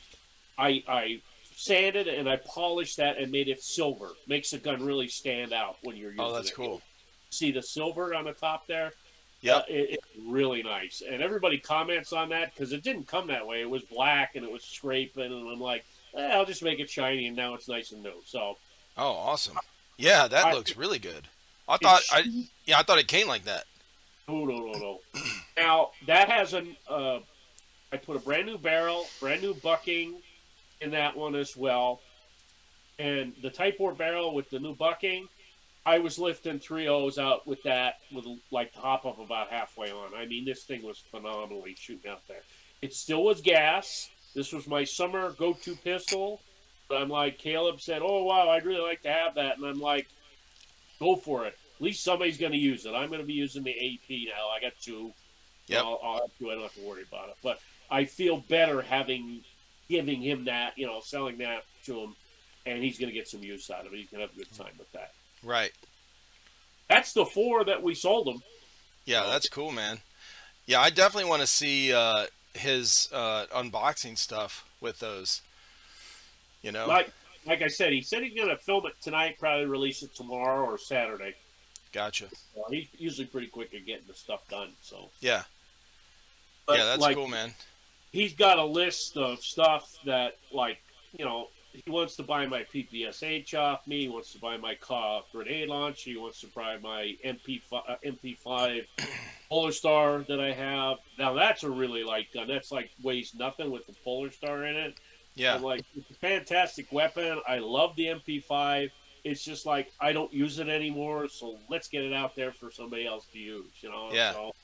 A: I sanded and I polished that and made it silver. Makes the gun really stand out when you're using it.
B: Oh, that's cool.
A: See the silver on the top there?
B: Yeah.
A: It's really nice. And everybody comments on that because it didn't come that way. It was black and it was scraping, and I'm like, I'll just make it shiny, and now it's nice and new. So.
B: Oh, awesome. Yeah, that looks really good. I thought it came like that.
A: No. Now, that has I put a brand new barrel, brand new bucking in that one as well. And the Type 4 barrel with the new bucking, I was lifting 3.0s out with that, with like the hop up about halfway on. I mean, this thing was phenomenally shooting out there. It still was gas. This was my summer go-to pistol. But I'm like, Caleb said, oh, wow, I'd really like to have that. And I'm like, go for it. At least somebody's going to use it. I'm going to be using the AP now. I got 2.
B: Yep.
A: I'll have 2. I don't have to worry about it. But I feel better giving him that, selling that to him. And he's going to get some use out of it. He's going to have a good time with that.
B: Right.
A: That's the 4 that we sold him.
B: Yeah, that's cool, man. Yeah, I definitely want to see his unboxing stuff with those.
A: Like I said, he said he's going to film it tonight, probably release it tomorrow or Saturday.
B: Gotcha.
A: He's usually pretty quick at getting the stuff done. So
B: yeah.
A: But,
B: yeah, that's cool, man.
A: He's got a list of stuff that, he wants to buy my PPSH off me. He wants to buy my grenade launch. He wants to buy my MP5 Polar Star that I have. Now, that's a really light gun. That's weighs nothing with the Polar Star in it.
B: Yeah.
A: I'm it's a fantastic weapon. I love the MP5. It's just I don't use it anymore, so let's get it out there for somebody else to use,
B: Yeah.
A: So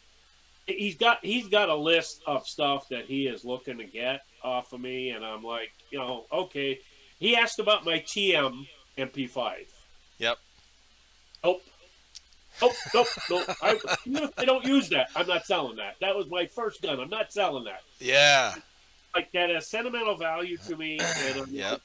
A: he's got a list of stuff that he is looking to get off of me, and I'm like, okay. He asked about my TM MP5.
B: Yep.
A: Nope. I don't use that. I'm not selling that. That was my first gun. I'm not selling that.
B: Yeah.
A: That has sentimental value to me, and
B: Yep.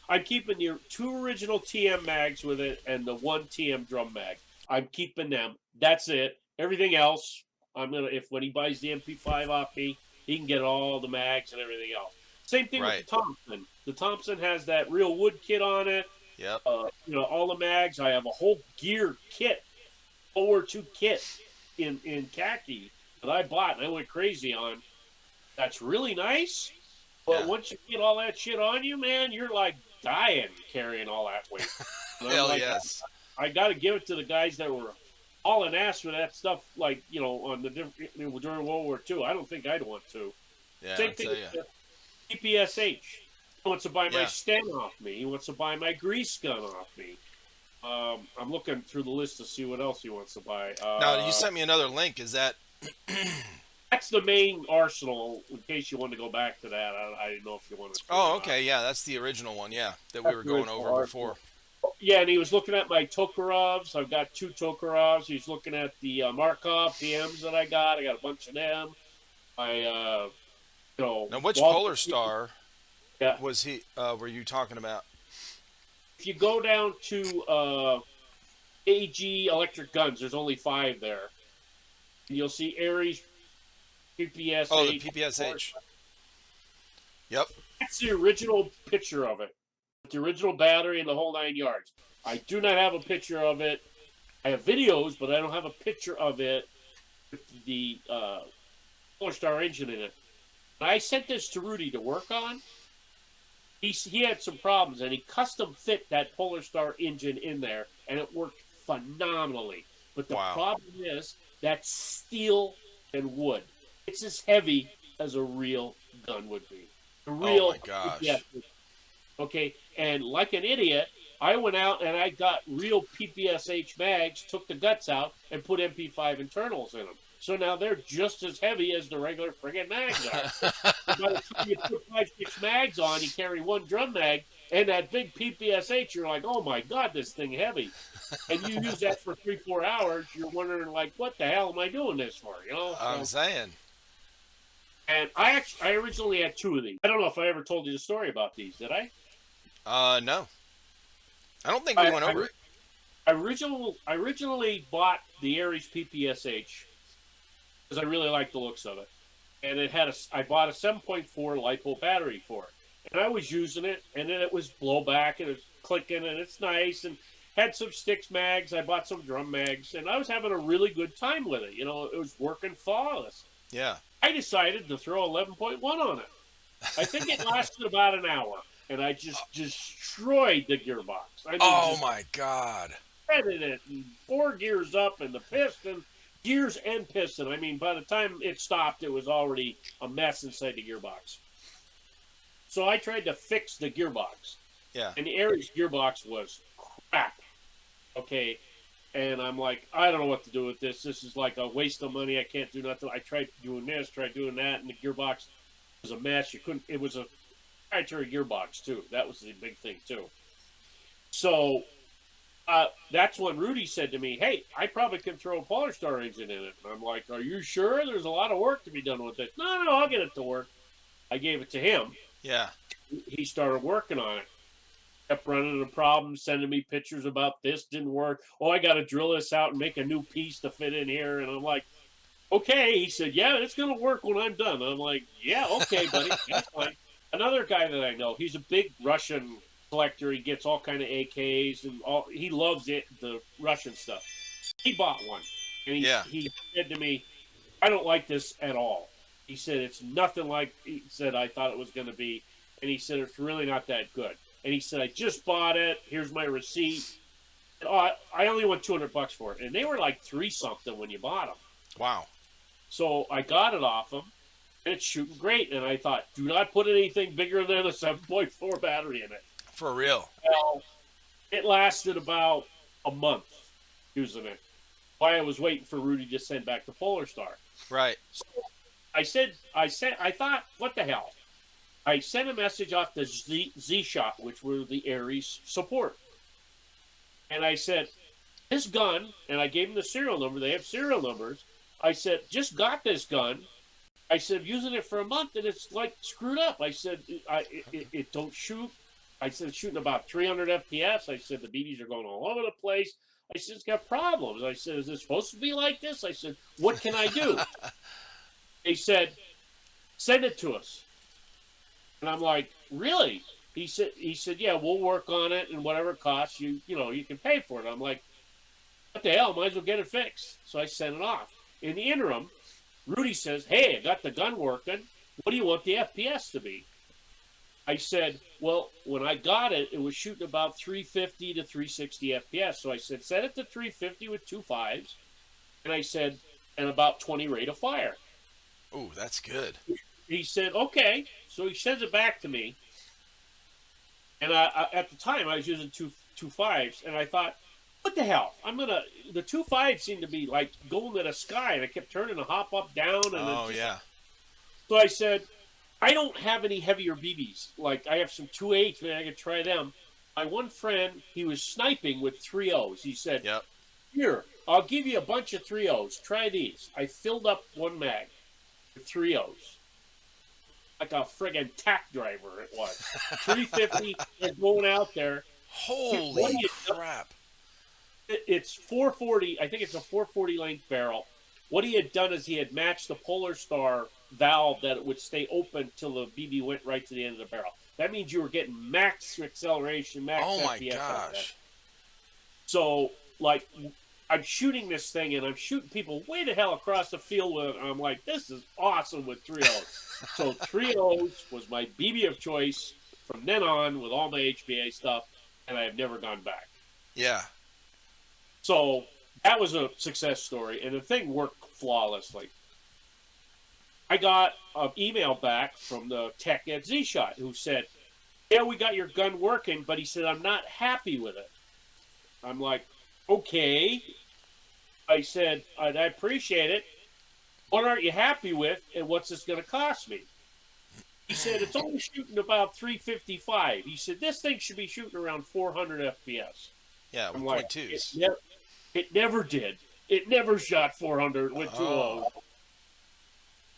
A: I'm keeping your 2 original TM mags with it and the 1 TM drum mag. I'm keeping them. That's it. Everything else, when he buys the MP5 off me, he can get all the mags and everything else. Same thing with the Thompson. The Thompson has that real wood kit on it.
B: Yep.
A: All the mags. I have a whole gear kit, 4-2 kit in khaki that I bought and I went crazy on. That's really nice. But once you get all that shit on you, man, you're dying carrying all that weight.
B: Hell yes.
A: I got to give it to the guys that were hauling ass for that stuff, on the during World War II. I don't think I'd want to.
B: Yeah,
A: Same thing with the PPSH. He wants to buy my
B: Yeah.
A: stem off me. He wants to buy my grease gun off me. I'm looking through the list to see what else he wants to buy.
B: Now you sent me another link. Is that?
A: That's the main arsenal. In case you want to go back to that, I didn't know if you wanted to.
B: Oh, okay. Yeah, that's the original one. Yeah, that we
A: That's
B: were
A: the
B: going
A: original
B: over before.
A: arsenal. Yeah, and he was looking at my Tokharovs. I've got 2 Tokharovs. He's looking at the Markov PMs that I got. I got a bunch of them.
B: Now, which
A: Walter,
B: Polar Star
A: yeah.
B: was he? Were you talking about?
A: If you go down to AG Electric Guns, there's only 5 there. You'll see Aries PPSH.
B: Oh, the PPSH. Yep.
A: That's the original picture of it. The original battery and the whole 9 yards. I do not have a picture of it. I have videos, but I don't have a picture of it with the Polar Star engine in it. And I sent this to Rudy to work on. He had some problems, and he custom fit that Polar Star engine in there, and it worked phenomenally. But the problem is that's steel and wood. It's as heavy as a real gun would be. A real,
B: oh my gosh.
A: Yeah. Okay, and like an idiot, I went out and I got real PPSH mags, took the guts out, and put MP5 internals in them. So now they're just as heavy as the regular friggin' mags are. By the time you put 5, 6 mags on, you carry 1 drum mag, and that big PPSH, you're like, oh my God, this thing heavy. And you use that for 3, 4 hours, you're wondering, like, what the hell am I doing this for? You know?
B: I'm saying.
A: And I originally had 2 of these. I don't know if I ever told you the story about these, did I?
B: No. I don't think we went over it.
A: I originally bought the Aries PPSH because I really liked the looks of it. And it had I bought a 7.4 LiPo battery for it. And I was using it, and then it was blowback, and it was clicking, and it's nice, and had some sticks mags. I bought some drum mags, and I was having a really good time with it. You know, it was working flawless.
B: Yeah.
A: I decided to throw 11.1 on it. I think it lasted about an hour, and I just destroyed the gearbox. I mean,
B: oh my God.
A: Shredded it, and 4 gears up, and the piston, gears and piston. I mean, by the time it stopped, it was already a mess inside the gearbox. So I tried to fix the gearbox.
B: Yeah.
A: And the Aries gearbox was crap. Okay. And I'm like, I don't know what to do with this. This is like a waste of money. I can't do nothing. I tried doing this, tried doing that, and the gearbox was a mess. You couldn't. It was a proprietary gearbox too. That was the big thing too. So that's when Rudy said to me, "Hey, I probably can throw a Polar Star engine in it." And I'm like, "Are you sure? There's a lot of work to be done with it." No, I'll get it to work. I gave it to him.
B: Yeah.
A: He started working on it. Kept running into problems, sending me pictures about this didn't work. Oh, I got to drill this out and make a new piece to fit in here. And I'm like, okay. He said, yeah, it's going to work when I'm done. I'm like, yeah, okay, buddy. That's fine. Another guy that I know, he's a big Russian collector. He gets all kind of AKs and all. He loves it, the Russian stuff. He bought one. And he said to me, I don't like this at all. He said, it's nothing like he said I thought it was going to be. And he said, it's really not that good. And he said, I just bought it. Here's my receipt. Oh, I only want $200 for it. And they were like 3 something when you bought them.
B: Wow.
A: So I got it off him, and it's shooting great. And I thought, do not put anything bigger than a 7.4 battery in it.
B: For real.
A: Well, it lasted about a month using it. While I was waiting for Rudy to send back the Polar Star.
B: Right.
A: So I thought, what the hell? I sent a message off to Z-Shot, which were the Aries support. And I said, this gun, and I gave them the serial number. They have serial numbers. I said, just got this gun. I said, using it for a month, and it's like screwed up. I said, it don't shoot. I said, it's shooting about 300 FPS. I said, the BBs are going all over the place. I said, it's got problems. I said, is it supposed to be like this? I said, what can I do? They said, send it to us. And I'm like, really? He said, yeah, we'll work on it, and whatever it costs, you can pay for it. I'm like, what the hell? Might as well get it fixed. So I sent it off. In the interim, Rudy says, hey, I got the gun working. What do you want the FPS to be? I said, well, when I got it, it was shooting about 350 to 360 FPS. So I said, set it to 350 with 2 5s. And I said, and about 20 rate of fire.
B: Oh, that's good.
A: He said, okay. So he sends it back to me. And at the time, I was using two fives, and I thought, what the hell? The two fives seemed to be like going to the sky, and I kept turning the hop up, down, and it
B: Oh
A: just.
B: yeah.
A: So I said, I don't have any heavier BBs. Like I have some 2.8s, man. I could try them. My one friend, he was sniping with 3.0s. He said,
B: Yep.
A: "Here, I'll give you a bunch of 3.0s. Try these." I filled up one mag with 3.0s, like a friggin' tack driver. It was 350 and going out there. What do
B: Holy
A: you?
B: crap.
A: It's 440. I think it's a 440 length barrel. What he had done is he had matched the Polar Star valve that it would stay open till the BB went right to the end of the barrel. That means you were getting max acceleration, max
B: Oh my
A: FPS out of that.
B: gosh.
A: So, like, I'm shooting this thing and I'm shooting people way the hell across the field with it. And I'm like, this is awesome with 3.0s. So 3.0s was my BB of choice from then on with all my HBA stuff, and I have never gone back.
B: Yeah.
A: So that was a success story, and the thing worked flawlessly. I got an email back from the tech at Z-Shot who said, yeah, we got your gun working, but he said, I'm not happy with it. I'm like, okay. I said, I appreciate it. What aren't you happy with, and what's this going to cost me? He said, it's only shooting about 355. He said, this thing should be shooting around 400 FPS.
B: Yeah,
A: I'm
B: with
A: like,
B: .2s.
A: it never did. It never shot 400 with 2.0.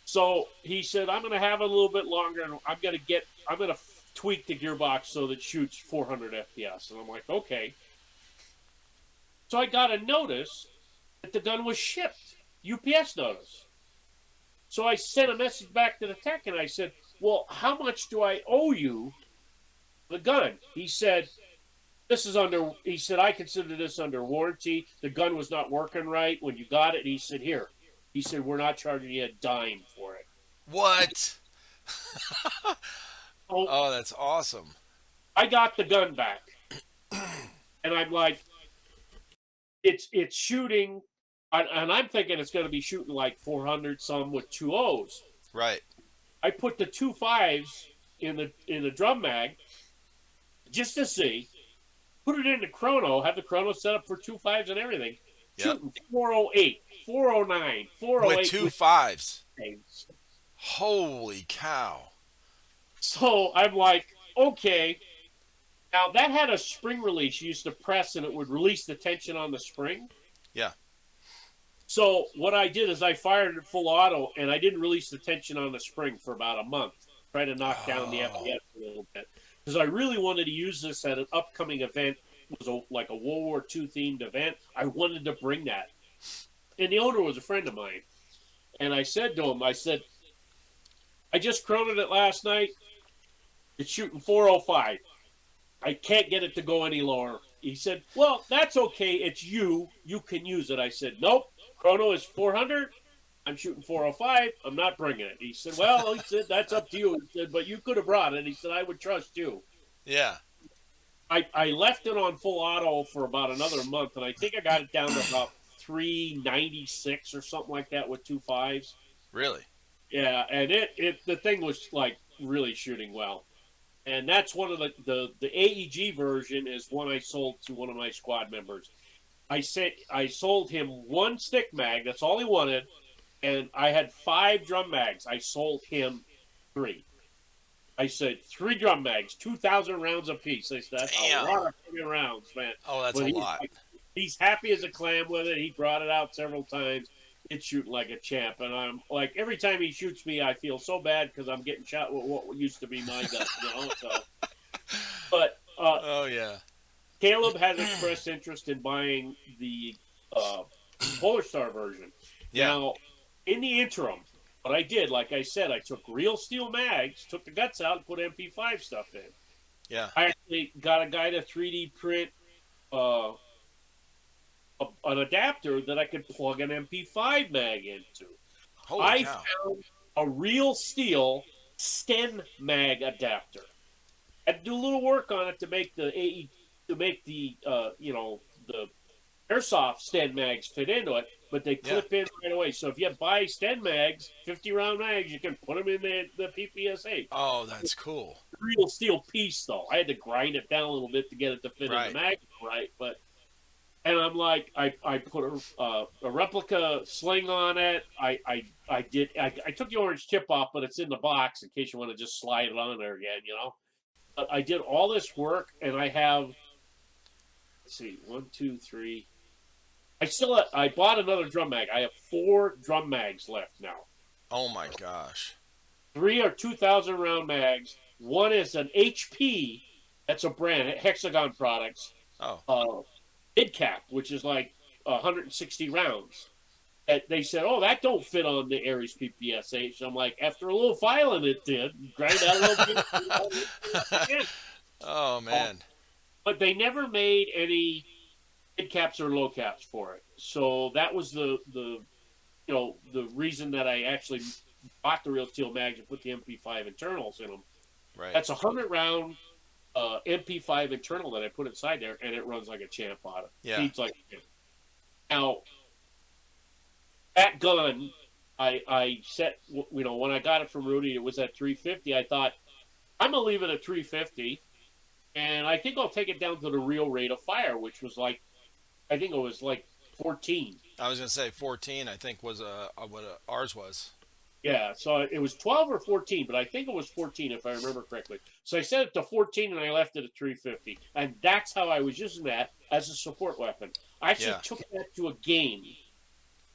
A: So he said, I'm going to have it a little bit longer, and I'm going to tweak the gearbox so that it shoots 400 FPS. And I'm like, okay. So I got a notice that the gun was shipped, UPS notice. So I sent a message back to the tech, and I said, well, how much do I owe you the gun? He said, I consider this under warranty. The gun was not working right when you got it. He said, here. He said, we're not charging you a dime for it.
B: What?
A: So
B: Oh, that's awesome.
A: I got the gun back. And I'm like, it's shooting, and I'm thinking it's going to be shooting like 400 some with 2.0s.
B: Right.
A: I put the 2.5s in the drum mag just to see. Put it into chrono, have the chrono set up for 2.5s and everything.
B: Yep.
A: Shooting 408, 409, 408
B: With 2.5s.
A: things.
B: Holy cow.
A: So I'm like, okay. Now that had a spring release. You used to press and it would release the tension on the spring.
B: Yeah.
A: So what I did is I fired it full auto and I didn't release the tension on the spring for about a month. Try to knock down the FPS a little bit. Because I really wanted to use this at an upcoming event. It was like a World War II themed event. I wanted to bring that. And the owner was a friend of mine. And I said to him, I said, I just chronoed it last night. It's shooting 405. I can't get it to go any lower. He said, well, that's okay. It's you. You can use it. I said, nope. Chrono is 400. I'm shooting 405. I'm not bringing it. He said, well, he said, that's up to you. He said, but you could have brought it. He said, I would trust you.
B: Yeah.
A: I left it on full auto for about another month, and I think I got it down to about 396 or something like that with 2.5s.
B: Really?
A: Yeah, and the thing was like really shooting well. And that's one of the AEG version is one I sold to one of my squad members. I sold him one stick mag. That's all he wanted. And I had 5 drum mags. I sold him 3. I said 3 drum mags, 2,000 rounds apiece. I said, that's
B: Damn.
A: a lot of rounds, man.
B: Oh, that's a lot.
A: He's happy as a clam with it. He brought it out several times. It's shooting like a champ. And I'm like, every time he shoots me, I feel so bad because I'm getting shot with what used to be my gun, you know? So, but
B: oh, yeah.
A: Caleb has expressed interest in buying the Polar Star version.
B: Yeah.
A: Now, in the interim, what I did, like I said, I took real steel mags, took the guts out, and put MP5 stuff in.
B: Yeah.
A: I actually got a guy to 3D print an adapter that I could plug an MP5 mag into.
B: Holy cow.
A: Found a real steel Sten mag adapter. I had to do a little work on it to make the the Airsoft Sten mags fit into it, but they clip in right away. So if you buy Sten mags, 50 round mags, you can put them in the PPS-8.
B: Oh, that's cool.
A: real steel piece, though. I had to grind it down a little bit to get it to fit in the mag, right? And I'm like, I put a replica sling on it. I took the orange tip off, but it's in the box in case you want to just slide it on there again, But I did all this work, and I have, let's see, 1, 2, 3. I bought another drum mag. I have 4 drum mags left now.
B: Oh my gosh.
A: 3 are 2,000 round mags. One is an HP. That's a brand, Hexagon Products.
B: Oh.
A: Mid cap, which is like 160 rounds. And they said, "Oh, that don't fit on the Aries Ppsh." I'm like, after a little filing, it did. Grind out a little bit.
B: Oh man.
A: But they never made any mid caps or low caps for it. So that was the reason that I actually bought the real steel mags and put the MP5 internals in them.
B: Right.
A: That's a 100 round MP5 internal that I put inside there, and it runs like a champ on it.
B: Yeah.
A: Feeds like a champ. Now, that gun, I set, when I got it from Rudy, it was at 350. I thought, I'm going to leave it at 350, and I think I'll take it down to the real rate of fire, which was like, I think it was like 14.
B: I was going to say 14, I think was what ours was.
A: Yeah, so it was 12 or 14, but I think it was 14 if I remember correctly. So I set it to 14 and I left it at 350. And that's how I was using that as a support weapon. I actually took that to a game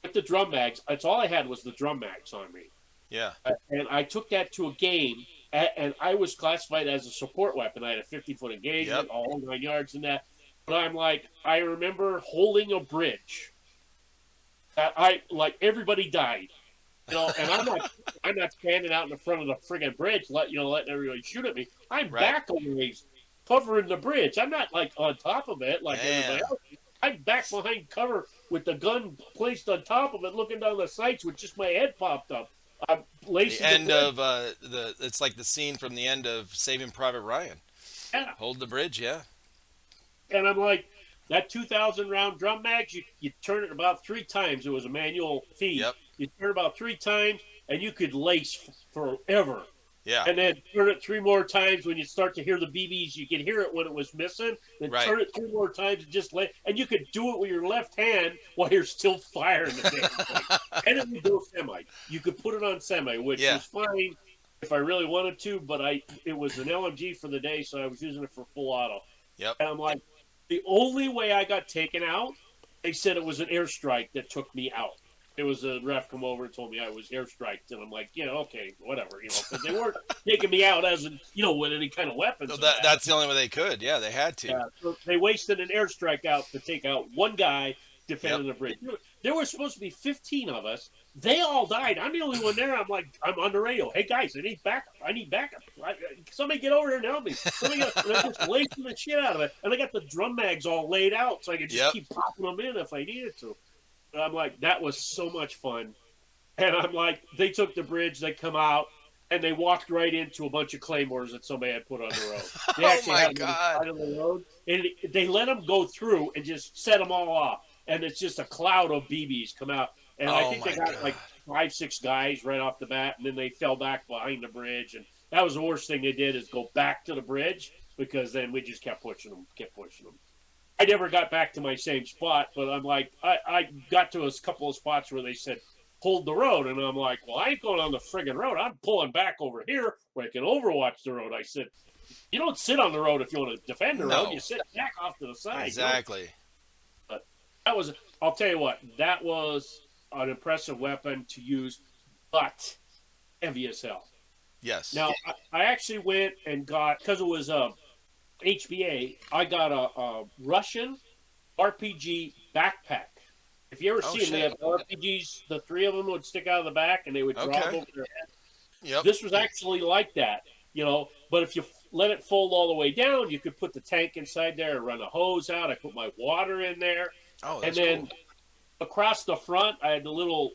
A: with the drum mags. That's all I had was the drum mags on me.
B: Yeah.
A: And I took that to a game, and I was classified as a support weapon. I had a 50-foot engagement, all 9 yards in that. But I'm like, I remember holding a bridge that everybody died. And I'm not standing out in the front of the friggin' bridge, letting everybody shoot at me. I'm back a ways, covering the bridge. I'm not like on top of it like everybody else. I'm back behind cover with the gun placed on top of it, looking down the sights with just my head popped up. I'm lacing
B: the end of it's like the scene from the end of Saving Private Ryan.
A: Yeah.
B: Hold the bridge, yeah.
A: And I'm like, that 2,000 round drum mags, you turn it about 3 times. It was a manual feed.
B: Yep.
A: You turn it about 3 times, and you could lace forever.
B: Yeah.
A: And then turn it 3 more times. When you start to hear the BBs, you could hear it when it was missing. Then turn it 3 more times and just and you could do it with your left hand while you're still firing the damn thing. And it would go semi. You could put it on semi, which was fine if I really wanted to, but it was an LMG for the day, so I was using it for full auto.
B: Yep.
A: And I'm like, the only way I got taken out, they said it was an airstrike that took me out. It was a ref come over and told me I was airstriked, and I'm like, okay, whatever, because they weren't taking me out as with any kind of weapons.
B: So that's the only way they could. Yeah, they had to.
A: Yeah, so they wasted an airstrike out to take out one guy defending the bridge. There were supposed to be 15 of us. They all died. I'm the only one there. I'm like, I'm on the radio. Hey guys, I need backup. Somebody get over here and help me. And I'm just lacing the shit out of it, and I got the drum mags all laid out, so I could just keep popping them in if I needed to. And I'm like, that was so much fun. And I'm like, they took the bridge, they come out, and they walked right into a bunch of claymores that somebody had put on the road. They actually had them on the side of the road, and they let them go through and just set them all off. And it's just a cloud of BBs come out. And I think they got like 5, 6 guys right off the bat, and then they fell back behind the bridge. And that was the worst thing they did, is go back to the bridge, because then we just kept pushing them. I never got back to my same spot, but I'm like, I got to a couple of spots where they said, hold the road. And I'm like, well, I ain't going on the friggin' road. I'm pulling back over here where I can overwatch the road. I said, you don't sit on the road if you want to defend the road. You sit back off to the side.
B: Exactly.
A: But that was, I'll tell you what, that was an impressive weapon to use, but heavy as hell.
B: Yes.
A: Now, I actually went and got, because it was HBA, I got a Russian RPG backpack. If you ever see them, they have RPGs, the 3 of them would stick out of the back and they would drop over their head.
B: Yep.
A: This was actually like that, but if you let it fold all the way down, you could put the tank inside there and run a hose out. I put my water in there.
B: Oh, that's
A: and then
B: cool.
A: Across the front, I had the little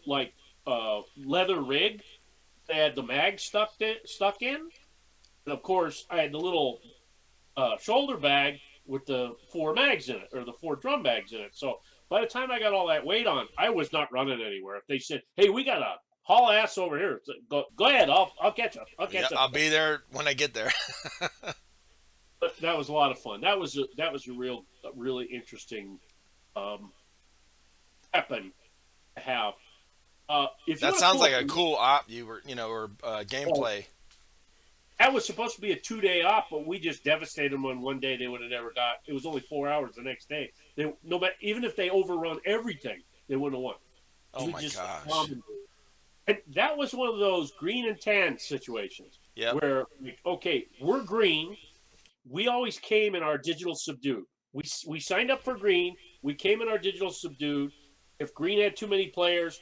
A: leather rig. They had the mag stuck in. And of course, I had the little shoulder bag with the 4 mags in it, or the 4 drum bags in it. So by the time I got all that weight on, I was not running anywhere. If they said, hey, we got a haul ass over here. Go ahead. I'll catch up. I'll
B: Yeah,
A: catch up.
B: I'll be there when I get there.
A: But that was a lot of fun. That was a really interesting um, weapon to have. If you
B: That
A: want to
B: sounds
A: pull
B: like
A: up,
B: a cool op or
A: oh,
B: gameplay.
A: that was supposed to be a 2-day op, but we just devastated them on one day. They would have never got. It was only 4 hours the next day. They no matter even if they overrun everything, they wouldn't have won.
B: Oh
A: We
B: my
A: just
B: gosh.
A: and that was one of those green and tan situations
B: Yep.
A: where, like, okay, we're green. We always came in our digital subdued. We signed up for green. We came in our digital subdued. If green had too many players,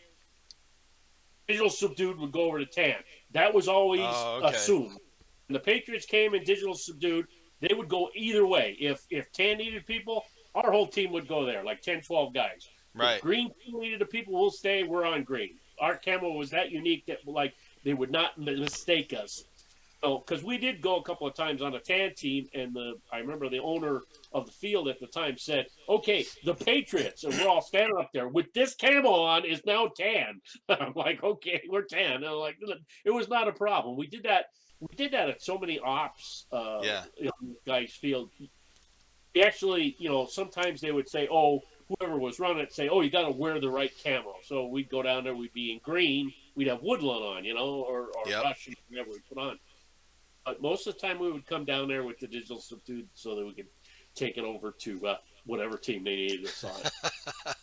A: digital subdued would go over to tan. That was always
B: Oh, okay.
A: assumed. When the Patriots came in digital subdued, they would go either way. If tan needed people, our whole team would go there, like 10, 12 guys. If
B: Right.
A: green needed the people, we'll stay. We're on green. Our camo was that unique that, like, they would not mistake us. So, because we did go a couple of times on a tan team, and I remember the owner of the field at the time said, "Okay, the Patriots," and we're all standing up there with this camo on is now tan. I'm like, "Okay, we're tan." And I'm like, it was not a problem. We did that. We did that at so many ops,
B: Yeah.
A: guys' field. We actually, sometimes they would say, "Oh, whoever was running it, say, oh, you got to wear the right camo." So we'd go down there. We'd be in green. We'd have woodland on, or
B: Yep.
A: Russian, whatever we put on. But most of the time, we would come down there with the digital subdued so that we could take it over to whatever team they needed us on.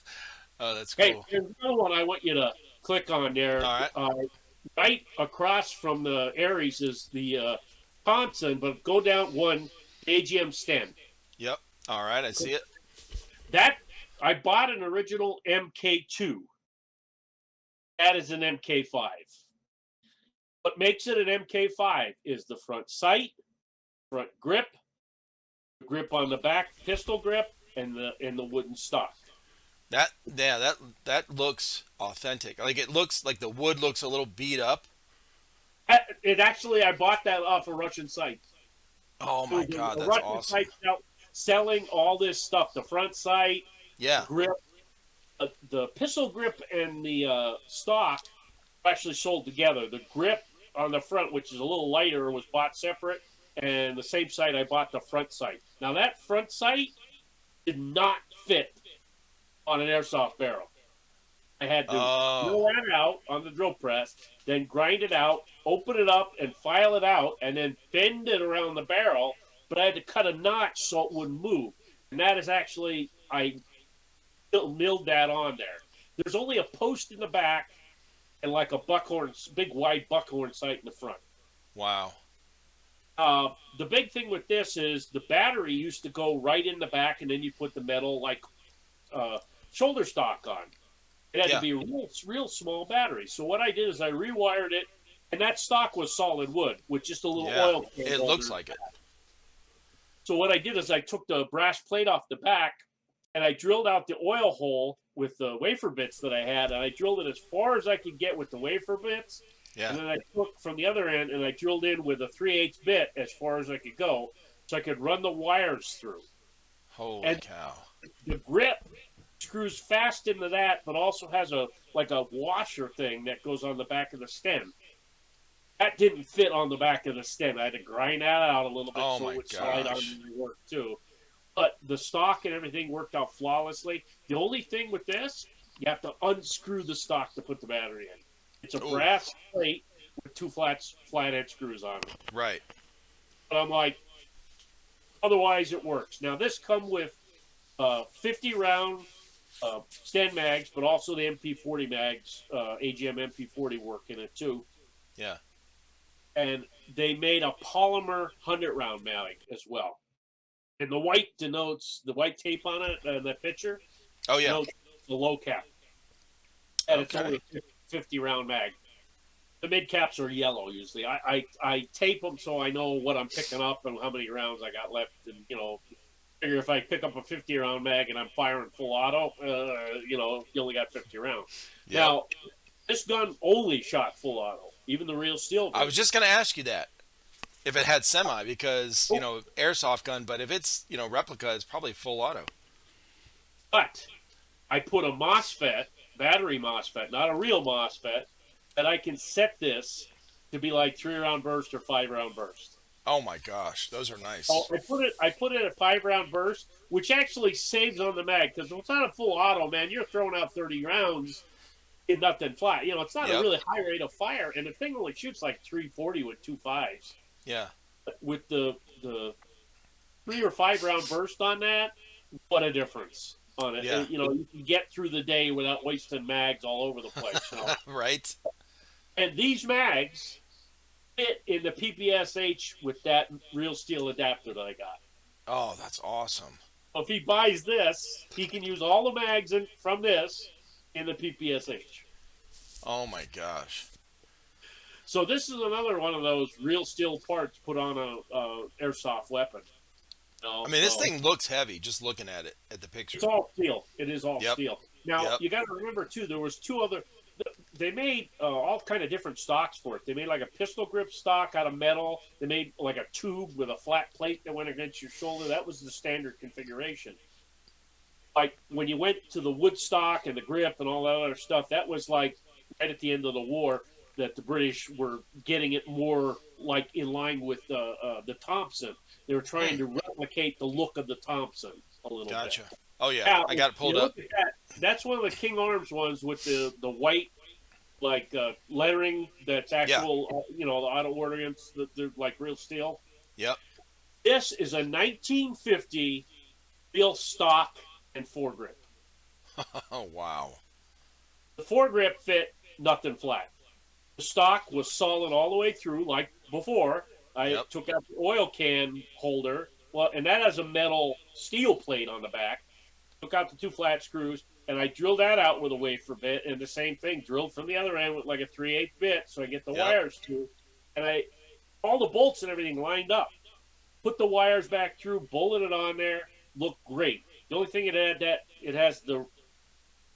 B: Oh, that's
A: Hey,
B: cool.
A: there's another one I want you to click on there.
B: All right.
A: Right across from the Aries is the Thompson, but go down one, AGM stand.
B: Yep. All right. I see it.
A: That I bought an original MK2. That is an MK5. What makes it an MK5 is the front sight, front grip on the back, pistol grip, and the wooden stock.
B: That looks authentic. Like it looks like the wood looks a little beat up.
A: It actually, I bought that off a Russian site.
B: Oh
A: It
B: my
A: was
B: god,
A: a
B: that's
A: Russian
B: awesome.
A: site selling all this stuff: the front sight,
B: Yeah.
A: grip, the pistol grip, and the stock actually sold together. The grip on the front, which is a little lighter, was bought separate, and the same sight I bought the front sight. Now that front sight did not fit on an airsoft barrel. I had to drill
B: Oh.
A: that out on the drill press, then grind it out, open it up, and file it out, and then bend it around the barrel. But I had to cut a notch so it wouldn't move. And that is actually, I milled that on there. There's only a post in the back and like a buckhorn, big wide buckhorn sight in the front.
B: Wow.
A: The big thing with this is the battery used to go right in the back, and then you put the metal uh, shoulder stock on. It had to
B: Yeah.
A: be a real small battery. So what I did is I rewired it, and that stock was solid wood with just a little
B: Yeah.
A: oil can
B: It looks
A: holder.
B: like it.
A: So what I did is I took the brass plate off the back, and I drilled out the oil hole with the wafer bits that I had, and I drilled it as far as I could get with the wafer bits.
B: Yeah.
A: And then I took from the other end and I drilled in with a 3/8 bit as far as I could go, so I could run the wires through.
B: Holy
A: And
B: cow.
A: the grip screws fast into that, but also has a washer thing that goes on the back of the stem. That didn't fit on the back of the stem. I had to grind that out a little bit
B: Oh
A: so it
B: my
A: would slide on
B: gosh.
A: my work too. But the stock and everything worked out flawlessly. The only thing with this, you have to unscrew the stock to put the battery in. It's a
B: Ooh.
A: brass plate with two flathead screws on it.
B: Right.
A: But I'm like, otherwise it works. Now this come with 50 round Sten mags, but also the MP40 mags, AGM MP40 work in it too.
B: Yeah.
A: And they made a polymer 100 round mag as well. And the white denotes the white tape on it, that picture
B: Oh yeah.
A: denotes the low cap. And it's
B: Okay.
A: only a 50 round mag. The mid caps are yellow usually. I tape them so I know what I'm picking up and how many rounds I got left. And, figure if I pick up a 50 round mag and I'm firing full auto, you only got 50 rounds.
B: Yeah.
A: Now, this gun only shot full auto, even the real steel
B: I
A: version.
B: was just gonna ask you that if it had semi because airsoft gun, but if it's replica, it's probably full auto.
A: But I put a MOSFET, battery MOSFET, not a real MOSFET, that I can set this to be like 3-round burst or 5-round burst.
B: Oh my gosh, those are
A: So
B: nice.
A: I put it at 5-round burst, which actually saves on the mag because if it's not a full auto, man, you're throwing out 30 rounds in nothing flat. It's not a
B: Yep.
A: really high rate of fire, and the thing only shoots like 340 with 2.5s.
B: Yeah.
A: With the 3 or 5 round burst on that, what a difference on it.
B: Yeah.
A: You can get through the day without wasting mags all over the place.
B: Right.
A: And these mags fit in the PPSH with that real steel adapter that I got.
B: Oh, that's awesome.
A: So if he buys this, he can use all the mags from this in the PPSH.
B: Oh my gosh.
A: So this is another one of those real steel parts put on a airsoft weapon.
B: I mean, this thing looks heavy just looking at it at the picture.
A: It's all steel. It is all
B: Yep.
A: steel. Now
B: Yep.
A: you got to remember too. There was two other. They made all kind of different stocks for it. They made like a pistol grip stock out of metal. They made like a tube with a flat plate that went against your shoulder. That was the standard configuration. Like when you went to the wood stock and the grip and all that other stuff, that was like right at the end of the war that the British were getting it more like in line with the Thompson. They were trying to replicate the look of the Thompson a little
B: Gotcha.
A: bit.
B: Oh yeah,
A: Now,
B: I got it pulled
A: you
B: up.
A: look at that's one of the King Arms ones with the white like lettering that's actual the auto ordnance that they're like real steel.
B: Yep.
A: This is a 1950 real stock and foregrip.
B: Oh wow.
A: The foregrip fit nothing flat. The stock was solid all the way through, like before. I took out the oil can holder, and that has a metal steel plate on the back. Took out the 2 flat screws, and I drilled that out with a wafer bit, and the same thing, drilled from the other end with like a 3/8 bit, so I get the wires to, and all the bolts and everything lined up. Put the wires back through, bolted it on there, looked great. The only thing it has the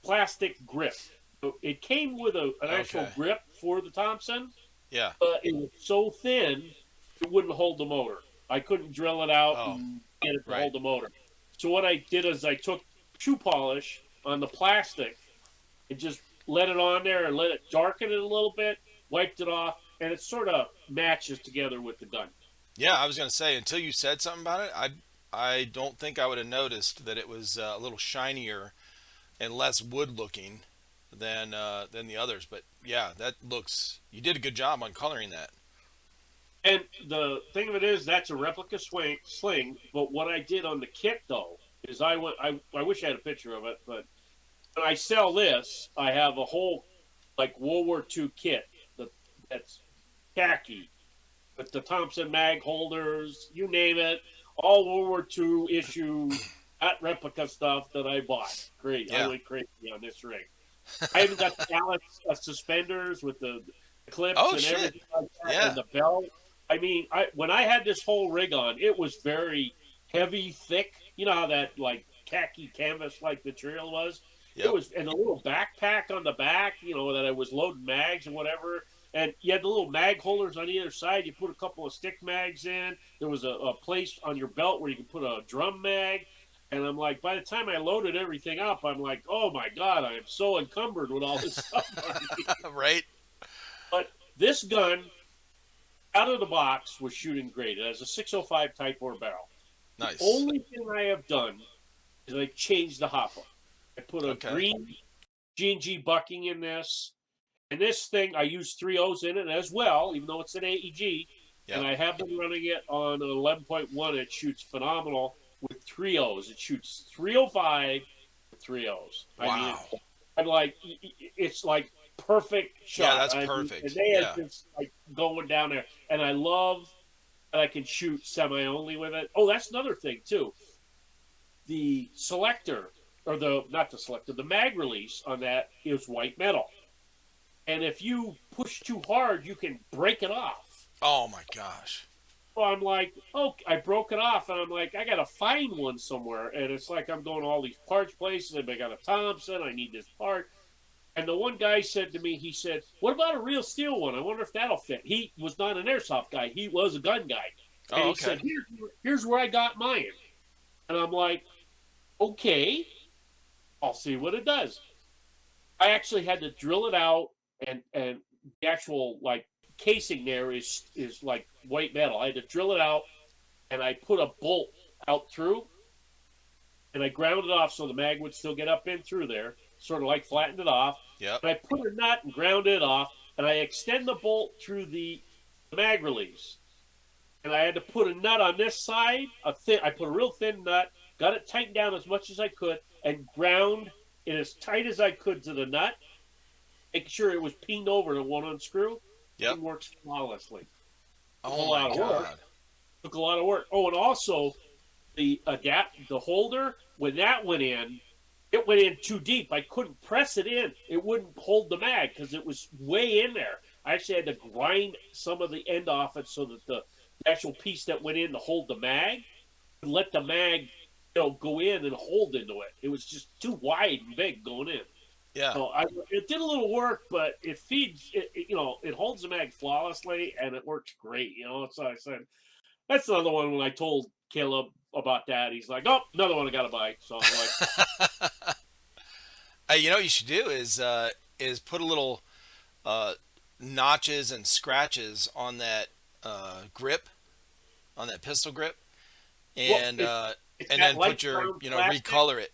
A: plastic grip. So it came with an actual grip for the Thompson.
B: Yeah.
A: But it was so thin, it wouldn't hold the motor. I couldn't drill it out and get it to hold the motor. So what I did is I took shoe polish on the plastic and just let it on there and let it darken it a little bit, wiped it off, and it sort of matches together with the gun.
B: Yeah, I was gonna say until you said something about it, I don't think I would have noticed that it was a little shinier and less wood looking than the others. But yeah, you did a good job on coloring that.
A: And the thing of it is, that's a replica sling. But what I did on the kit, though, is I wish I had a picture of it, but when I sell this, I have a whole, like, World War II kit that's khaki, with the Thompson mag holders, you name it, all World War II issue, that replica stuff that I bought. Great.
B: Yeah.
A: I went crazy on this rig. I even got the Alex suspenders with the clips and everything like that, and the belt. I mean, when I had this whole rig on, it was very heavy, thick. You know how that like khaki canvas like material was?
B: Yep.
A: It was, and a little backpack on the back, that I was loading mags and whatever. And you had the little mag holders on either side. You put a couple of stick mags in. There was a place on your belt where you could put a drum mag. And I'm like, by the time I loaded everything up, I'm like, oh my God, I am so encumbered with all this stuff on me.
B: Right.
A: But this gun, out of the box, was shooting great. It has a 605 Type 4 barrel.
B: Nice.
A: The only thing I have done is I changed the hopper. I put a green G&G bucking in this. And this thing, I use 3.0s in it as well, even though it's an AEG. Yep. And I have been running it on an 11.1. It shoots phenomenal with 3.0s. It shoots 305 with 3.0s.
B: Wow.
A: I mean, it's like perfect shot.
B: Yeah, that's perfect.
A: And they are just like going down there. And I love that I can shoot semi-only with it. Oh, that's another thing, too. The selector, or the mag release on that is white metal. And if you push too hard, you can break it off.
B: Oh, my gosh.
A: So I'm like, I broke it off, and I'm like, I got to find one somewhere. And it's like I'm going to all these parts places, and I got a Thompson, I need this part. And the one guy said to me, he said, what about a real steel one? I wonder if that'll fit. He was not an airsoft guy. He was a gun guy. And he said, here's where I got mine. And I'm like, okay, I'll see what it does. I actually had to drill it out and the actual like casing there is like white metal. I had to drill it out, and I put a bolt out through, and I ground it off so the mag would still get up in through there, sort of like flattened it off.
B: Yep.
A: And I put a nut and ground it off, and I extend the bolt through the mag release. And I had to put a nut on this side, I put a real thin nut, got it tightened down as much as I could, and ground it as tight as I could to the nut, making sure it was peened over and it won't unscrew.
B: Yep.
A: It works flawlessly.
B: Oh my God.
A: Took a lot of work. Oh, and also the holder, when that went in, it went in too deep. I couldn't press it in. It wouldn't hold the mag because it was way in there. I actually had to grind some of the end off it so that the actual piece that went in to hold the mag would let the mag, go in and hold into it. It was just too wide and big going in.
B: Yeah.
A: So it did a little work, but it feeds, it holds the mag flawlessly and it works great. So I said, that's another one. When I told Caleb about that, he's like, "Oh, another one I got to buy." So I'm like,
B: Hey, you know what you should do is put a little notches and scratches on that grip, on that pistol grip, and
A: it's
B: and
A: that
B: then
A: light
B: put your
A: brown plastic.
B: recolor it.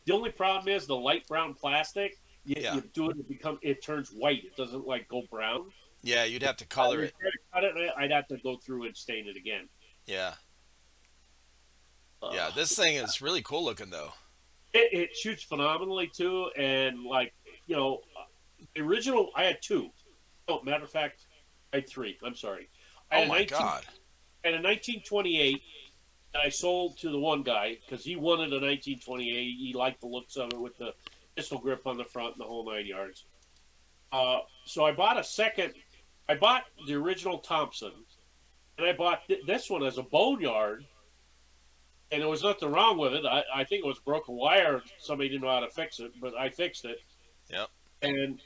A: The only problem is the light brown plastic.
B: Yeah.
A: You do it turns white. It doesn't like go brown.
B: Yeah, you'd have to color it.
A: Cut it, I'd have to go through and stain it again.
B: Yeah. Yeah, this thing is really cool looking though.
A: It shoots phenomenally too, and the original I had two. Oh, matter of fact, I had three. I'm sorry.
B: Oh my God.
A: And a 1928 that I sold to the one guy because he wanted a 1928. He liked the looks of it with the pistol grip on the front and the whole 9 yards. So I bought a second. I bought the original Thompson, and I bought this one as a boneyard. And there was nothing wrong with it. I think it was broken wire. Somebody didn't know how to fix it, but I fixed it.
B: Yep.
A: And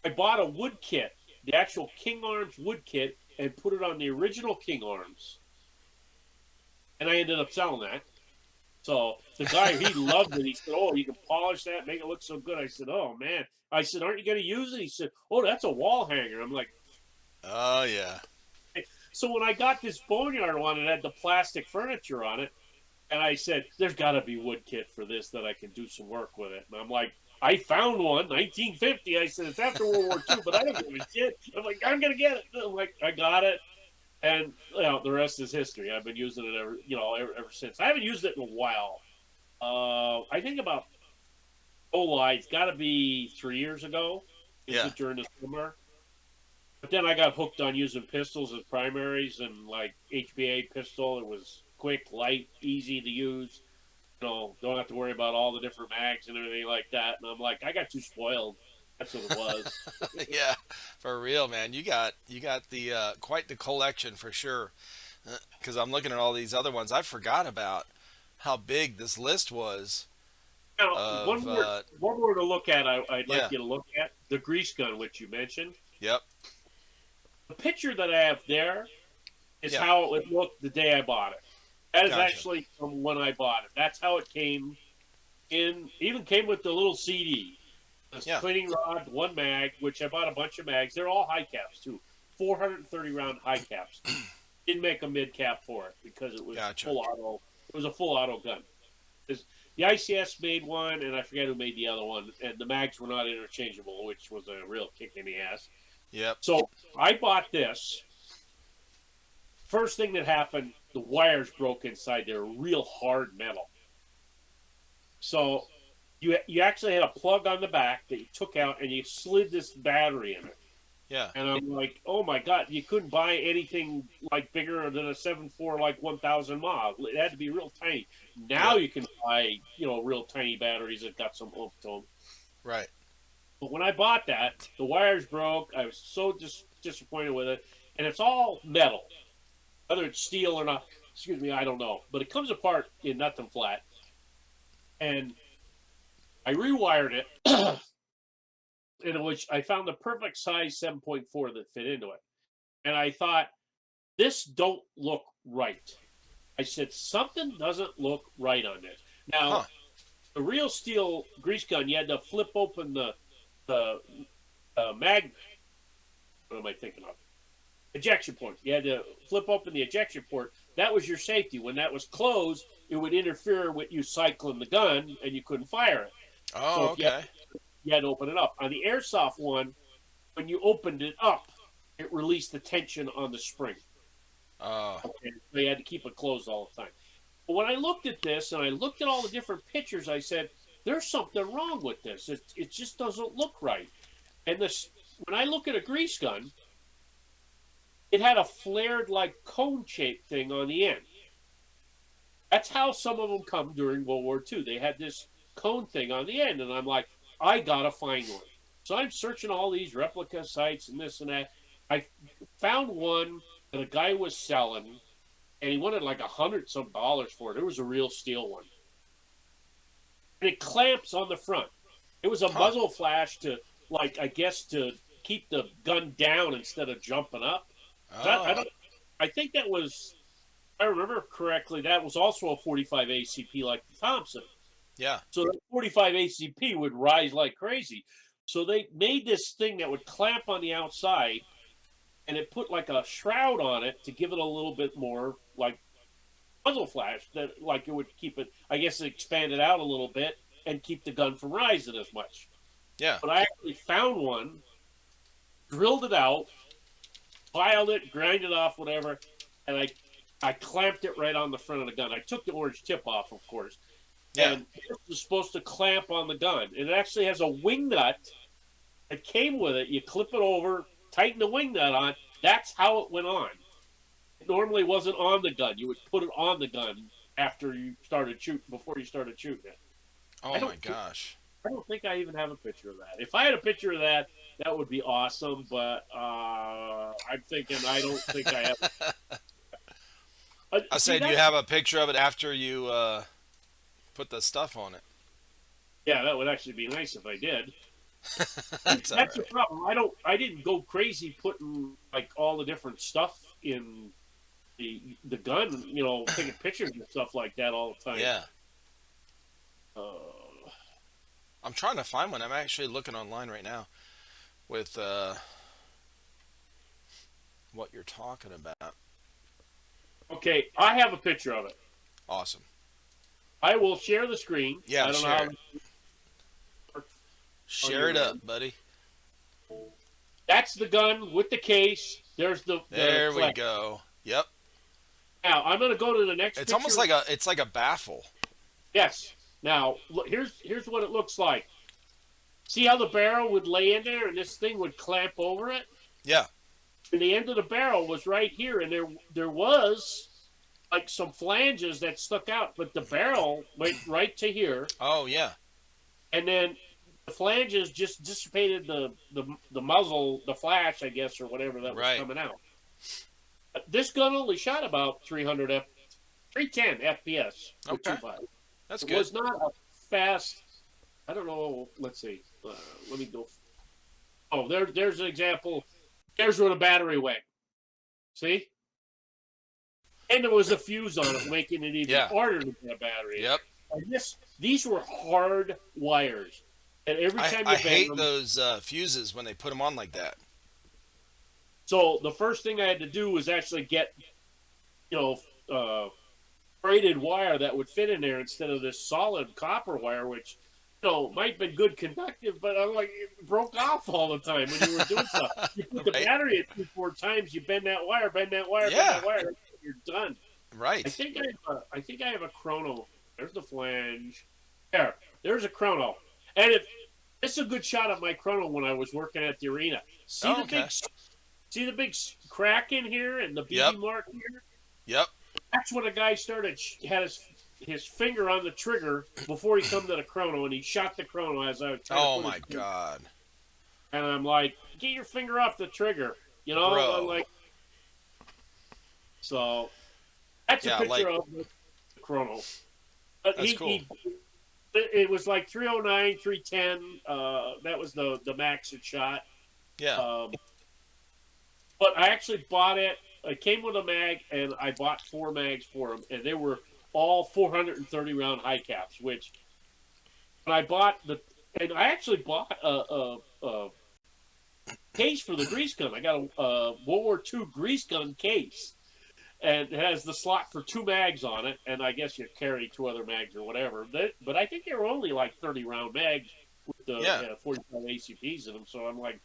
A: I bought a wood kit, the actual King Arms wood kit, and put it on the original King Arms. And I ended up selling that. So the guy, he loved it. He said, "Oh, you can polish that, make it look so good." I said, "Oh, man." I said, "Aren't you going to use it?" He said, "Oh, that's a wall hanger." I'm like,
B: oh yeah.
A: So when I got this boneyard one, it had the plastic furniture on it. And I said, "There's got to be wood kit for this that I can do some work with it." And I'm like, "I found one, 1950. I said, "It's after World War II, but I don't give a shit." I'm like, "I'm going to get it." I'm like, I got it. And the rest is history. I've been using it ever since. I haven't used it in a while. I think about it's got to be 3 years ago.
B: Yeah.
A: During the summer. But then I got hooked on using pistols as primaries and like HBA pistol. It was quick, light, easy to use. Don't have to worry about all the different mags and everything like that. And I'm like, I got too spoiled. That's what it was.
B: Yeah, for real, man. You got the quite the collection for sure. Because I'm looking at all these other ones. I forgot about how big this list was.
A: Now, one more to look at. I'd like you to look at the grease gun, which you mentioned.
B: Yep.
A: The picture that I have there is how it would look the day I bought it. That is actually from when I bought it. That's how it came in. Even came with the little CD. The cleaning rod, one mag, which I bought a bunch of mags. They're all high caps, too. 430 round high caps. Didn't make a mid cap for it because it was full auto. It was a full auto gun. The ICS made one, and I forget who made the other one. And the mags were not interchangeable, which was a real kick in the ass.
B: Yep.
A: So I bought this. First thing that happened, the wires broke inside. They're real hard metal. So you actually had a plug on the back that you took out, and you slid this battery in it.
B: Yeah.
A: And I'm like, oh my God, you couldn't buy anything like bigger than a 7.4 like 1,000 mAh. It had to be real tiny. Now you can buy, real tiny batteries that got some oomph to them.
B: Right.
A: But when I bought that, the wires broke. I was so disappointed with it. And it's all metal. Whether it's steel or not, I don't know. But it comes apart in nothing flat. And I rewired it. In which I found the perfect size 7.4 that fit into it. And I thought, this don't look right. I said, something doesn't look right on this. Now, the real steel grease gun, you had to flip open the mag What am I thinking of? Ejection port. You had to flip open the ejection port. That was your safety. When that was closed, it would interfere with you cycling the gun, and you couldn't fire it. So
B: Oh,
A: if
B: okay.
A: you had to open it up. On the airsoft one, when you opened it up, it released the tension on the spring.
B: Oh,
A: Okay, so you had to keep it closed all the time. But when I looked at this and I looked at all the different pictures, I said, "There's something wrong with this. It just doesn't look right." And this, when I look at a grease gun, it had a flared like cone shaped thing on the end. That's how some of them come during World War II. They had this cone thing on the end, and I'm like, I gotta find one. So I'm searching all these replica sites and this and that. I found one that a guy was selling, and he wanted like $100 some for it. It was a real steel one, and it clamps on the front. It was a
B: huh.
A: muzzle flash to, like, I guess to keep the gun down instead of jumping up. I
B: Oh,
A: don't. I think that was. If I remember correctly, that was also a 45 ACP like the Thompson.
B: yeah.
A: So the 45 ACP would rise like crazy. So they made this thing that would clamp on the outside, and it put like a shroud on it to give it a little bit more like muzzle flash. That like it would keep it. I guess it expanded out a little bit and keep the gun from rising as much.
B: Yeah.
A: But I actually found one, drilled it out, filed it, grind it off, whatever, and I clamped it right on the front of the gun. I took the orange tip off, of course,
B: Yeah.
A: and it was supposed to clamp on the gun. And it actually has a wing nut that came with it. You clip it over, tighten the wing nut on. That's how it went on. It normally wasn't on the gun. You would put it on the gun after you started shooting, before you started shooting it.
B: Oh my gosh.
A: I don't think I even have a picture of that. If I had a picture of that, that would be awesome. But I'm thinking I don't think I have.
B: I
A: See
B: said you
A: that?
B: have a picture of it after you put the stuff on it.
A: Yeah, that would actually be nice if I did.
B: That's all
A: That's the
B: right.
A: problem. I didn't go crazy putting like all the different stuff in the gun. You know, taking pictures and stuff like that all the time.
B: Yeah.
A: Uh,
B: I'm trying to find one. I'm actually looking online right now with what you're talking about.
A: okay, I have a picture of it.
B: Awesome.
A: I will share the screen.
B: Yeah,
A: I don't know
B: share
A: how
B: it.
A: it works on
B: Share
A: your
B: it
A: end.
B: up, buddy.
A: That's the gun with the case. There's the
B: There we
A: flag.
B: go. Yep.
A: Now I'm going to go to the next
B: It's
A: picture.
B: almost like a baffle.
A: Yes. Now look, here's what it looks like. See how the barrel would lay in there, and this thing would clamp over it.
B: Yeah.
A: And the end of the barrel was right here, and there was like some flanges that stuck out, but the barrel went right to here,
B: Oh yeah.
A: and then the flanges just dissipated the muzzle, the flash, I guess, or whatever that was
B: Right.
A: coming out. This gun only shot about 310 FPS with
B: Okay.
A: 2.5.
B: That's
A: It
B: good.
A: was not a fast. I don't know. Let's see. Let me go. Oh, there's an example. There's where the battery went. See? And there was a fuse on it, making it even
B: Yeah.
A: harder to get a battery.
B: Yep.
A: And these were hard wires, and every time you
B: I
A: bend
B: hate
A: them.
B: those fuses when they put them on like that.
A: So the first thing I had to do was actually get, braided wire that would fit in there instead of this solid copper wire, which, might have been good conductive, but I'm like, it broke off all the time when you were doing stuff. You put the
B: Right.
A: battery at 3-4 times, you bend that wire, bend that wire,
B: Yeah.
A: bend that wire, you're done.
B: Right.
A: I think I have a chrono. There's the flange. There's a chrono, and it's a good shot of my chrono when I was working at the arena. See
B: Oh,
A: the
B: okay.
A: big crack in here and the BB
B: Yep.
A: mark here.
B: Yep.
A: That's when a guy had his finger on the trigger before he come to the chrono, and he shot the chrono as I was trying
B: Oh
A: to put
B: my
A: his
B: God.
A: And I'm like, get your finger off the trigger,
B: Bro.
A: I'm like, so that's
B: Yeah,
A: a picture
B: like-
A: of the chrono. But
B: That's cool.
A: it was like 309, 310. That was the max it shot.
B: Yeah.
A: But I actually bought it. It came with a mag, and I bought 4 mags for them, and they were all 430 round high caps. Which, when I bought and I actually bought a case for the grease gun. I got a World War II grease gun case, and it has the slot for 2 mags on it, and I guess you carry 2 other mags or whatever. But I think they were only like 30 round mags with
B: Yeah.
A: the 45 ACPs in them. So I'm like,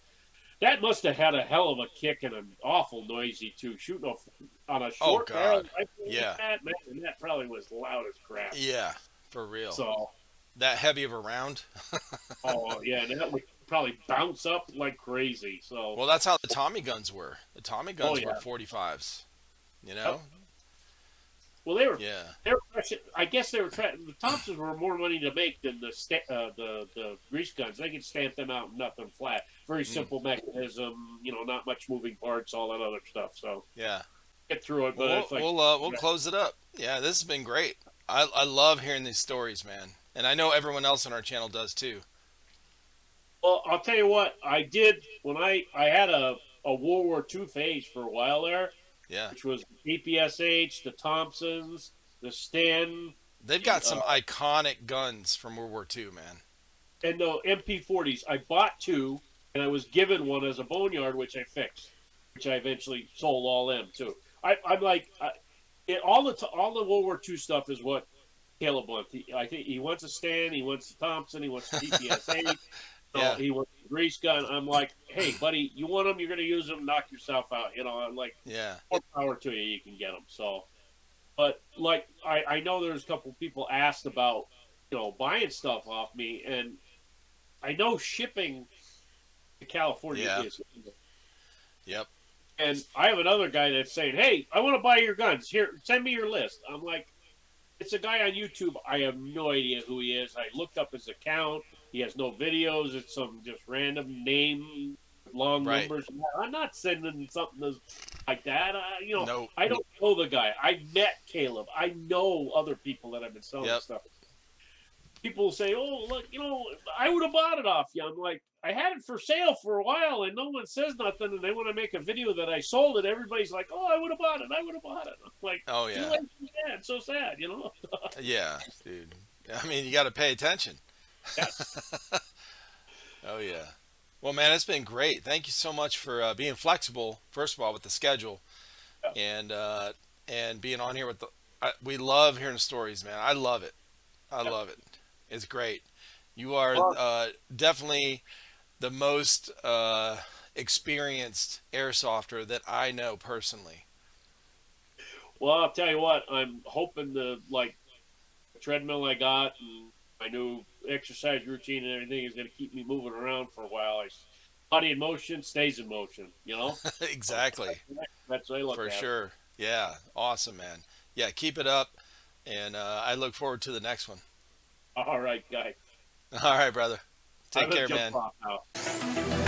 A: that must have had a hell of a kick and an awful noisy too. Shooting on a
B: Oh
A: short barrel
B: God.
A: rifle like
B: Yeah.
A: that, man, and that probably was loud as crap.
B: Yeah. For real.
A: So,
B: That heavy of a round.
A: oh yeah, and that would probably bounce up like crazy. So,
B: Well, that's how the Tommy guns were. The Tommy
A: oh
B: guns were
A: yeah,
B: 45s. You
A: yep.
B: know?
A: Well,
B: Yeah.
A: I guess they were trying. The Thompsons were more money to make than the grease guns. They could stamp them out nothing flat. Very
B: Mm.
A: simple mechanism. Not much moving parts, all that other stuff. So
B: Yeah.
A: get through it. But
B: Well,
A: it's like,
B: we'll close it up. Yeah, this has been great. I love hearing these stories, man, and I know everyone else on our channel does too.
A: well, I'll tell you what I did when I had a World War II phase for a while there,
B: Yeah,
A: which was APSH, the Thompsons, the Sten,
B: they've got some iconic guns from World War II, man.
A: and the MP40s. I bought 2, and I was given one as a boneyard, which I fixed, which I eventually sold all them too. I'm like, all the World War II stuff is what Caleb wants. I think he wants a Sten, he wants a Thompson, he wants a DPSA, so
B: Yeah,
A: he wants a grease gun. I'm like, hey, buddy, you want them? You're going to use them. Knock yourself out. I'm like,
B: yeah,
A: more power to you. You can get them. So, but like, I know there's a couple people asked about buying stuff off me, and I know shipping to California
B: yeah,
A: is.
B: yep.
A: And I have another guy that's saying, "Hey, I want to buy your guns. Here, send me your list." I'm like, "It's a guy on YouTube. I have no idea who he is. I looked up his account. He has no videos. It's some just random name, long
B: Right.
A: numbers. I'm not sending something like that.
B: Nope.
A: I don't know the guy. I met Caleb. I know other people that have been selling
B: Yep.
A: stuff. People say, "Oh, look, I would have bought it off you." I'm like, I had it for sale for a while, and no one says nothing. And they want to make a video that I sold it. Everybody's like, "Oh, I would have bought it. I would have bought it." I'm like,
B: Oh
A: too
B: yeah,
A: late. Yeah, it's so sad,
B: yeah, dude. I mean, you got to pay attention.
A: Yes.
B: Oh yeah. Well, man, it's been great. Thank you so much for being flexible. First of all, with the schedule,
A: Yeah.
B: and being on here with the. We love hearing the stories, man. I love it. I
A: Yeah.
B: love it. It's great. You are
A: Well,
B: definitely the most experienced airsofter that I know personally.
A: well, I'll tell you what. I'm hoping the treadmill I got and my new exercise routine and everything is going to keep me moving around for a while. Body in motion stays in motion.
B: Exactly.
A: That's what I look
B: For
A: at it.
B: sure. Yeah. Awesome, man. Yeah. Keep it up. And I look forward to the next one.
A: All right, guy.
B: All right, brother.
A: I'm
B: Take
A: gonna
B: care,
A: jump
B: man.
A: off now.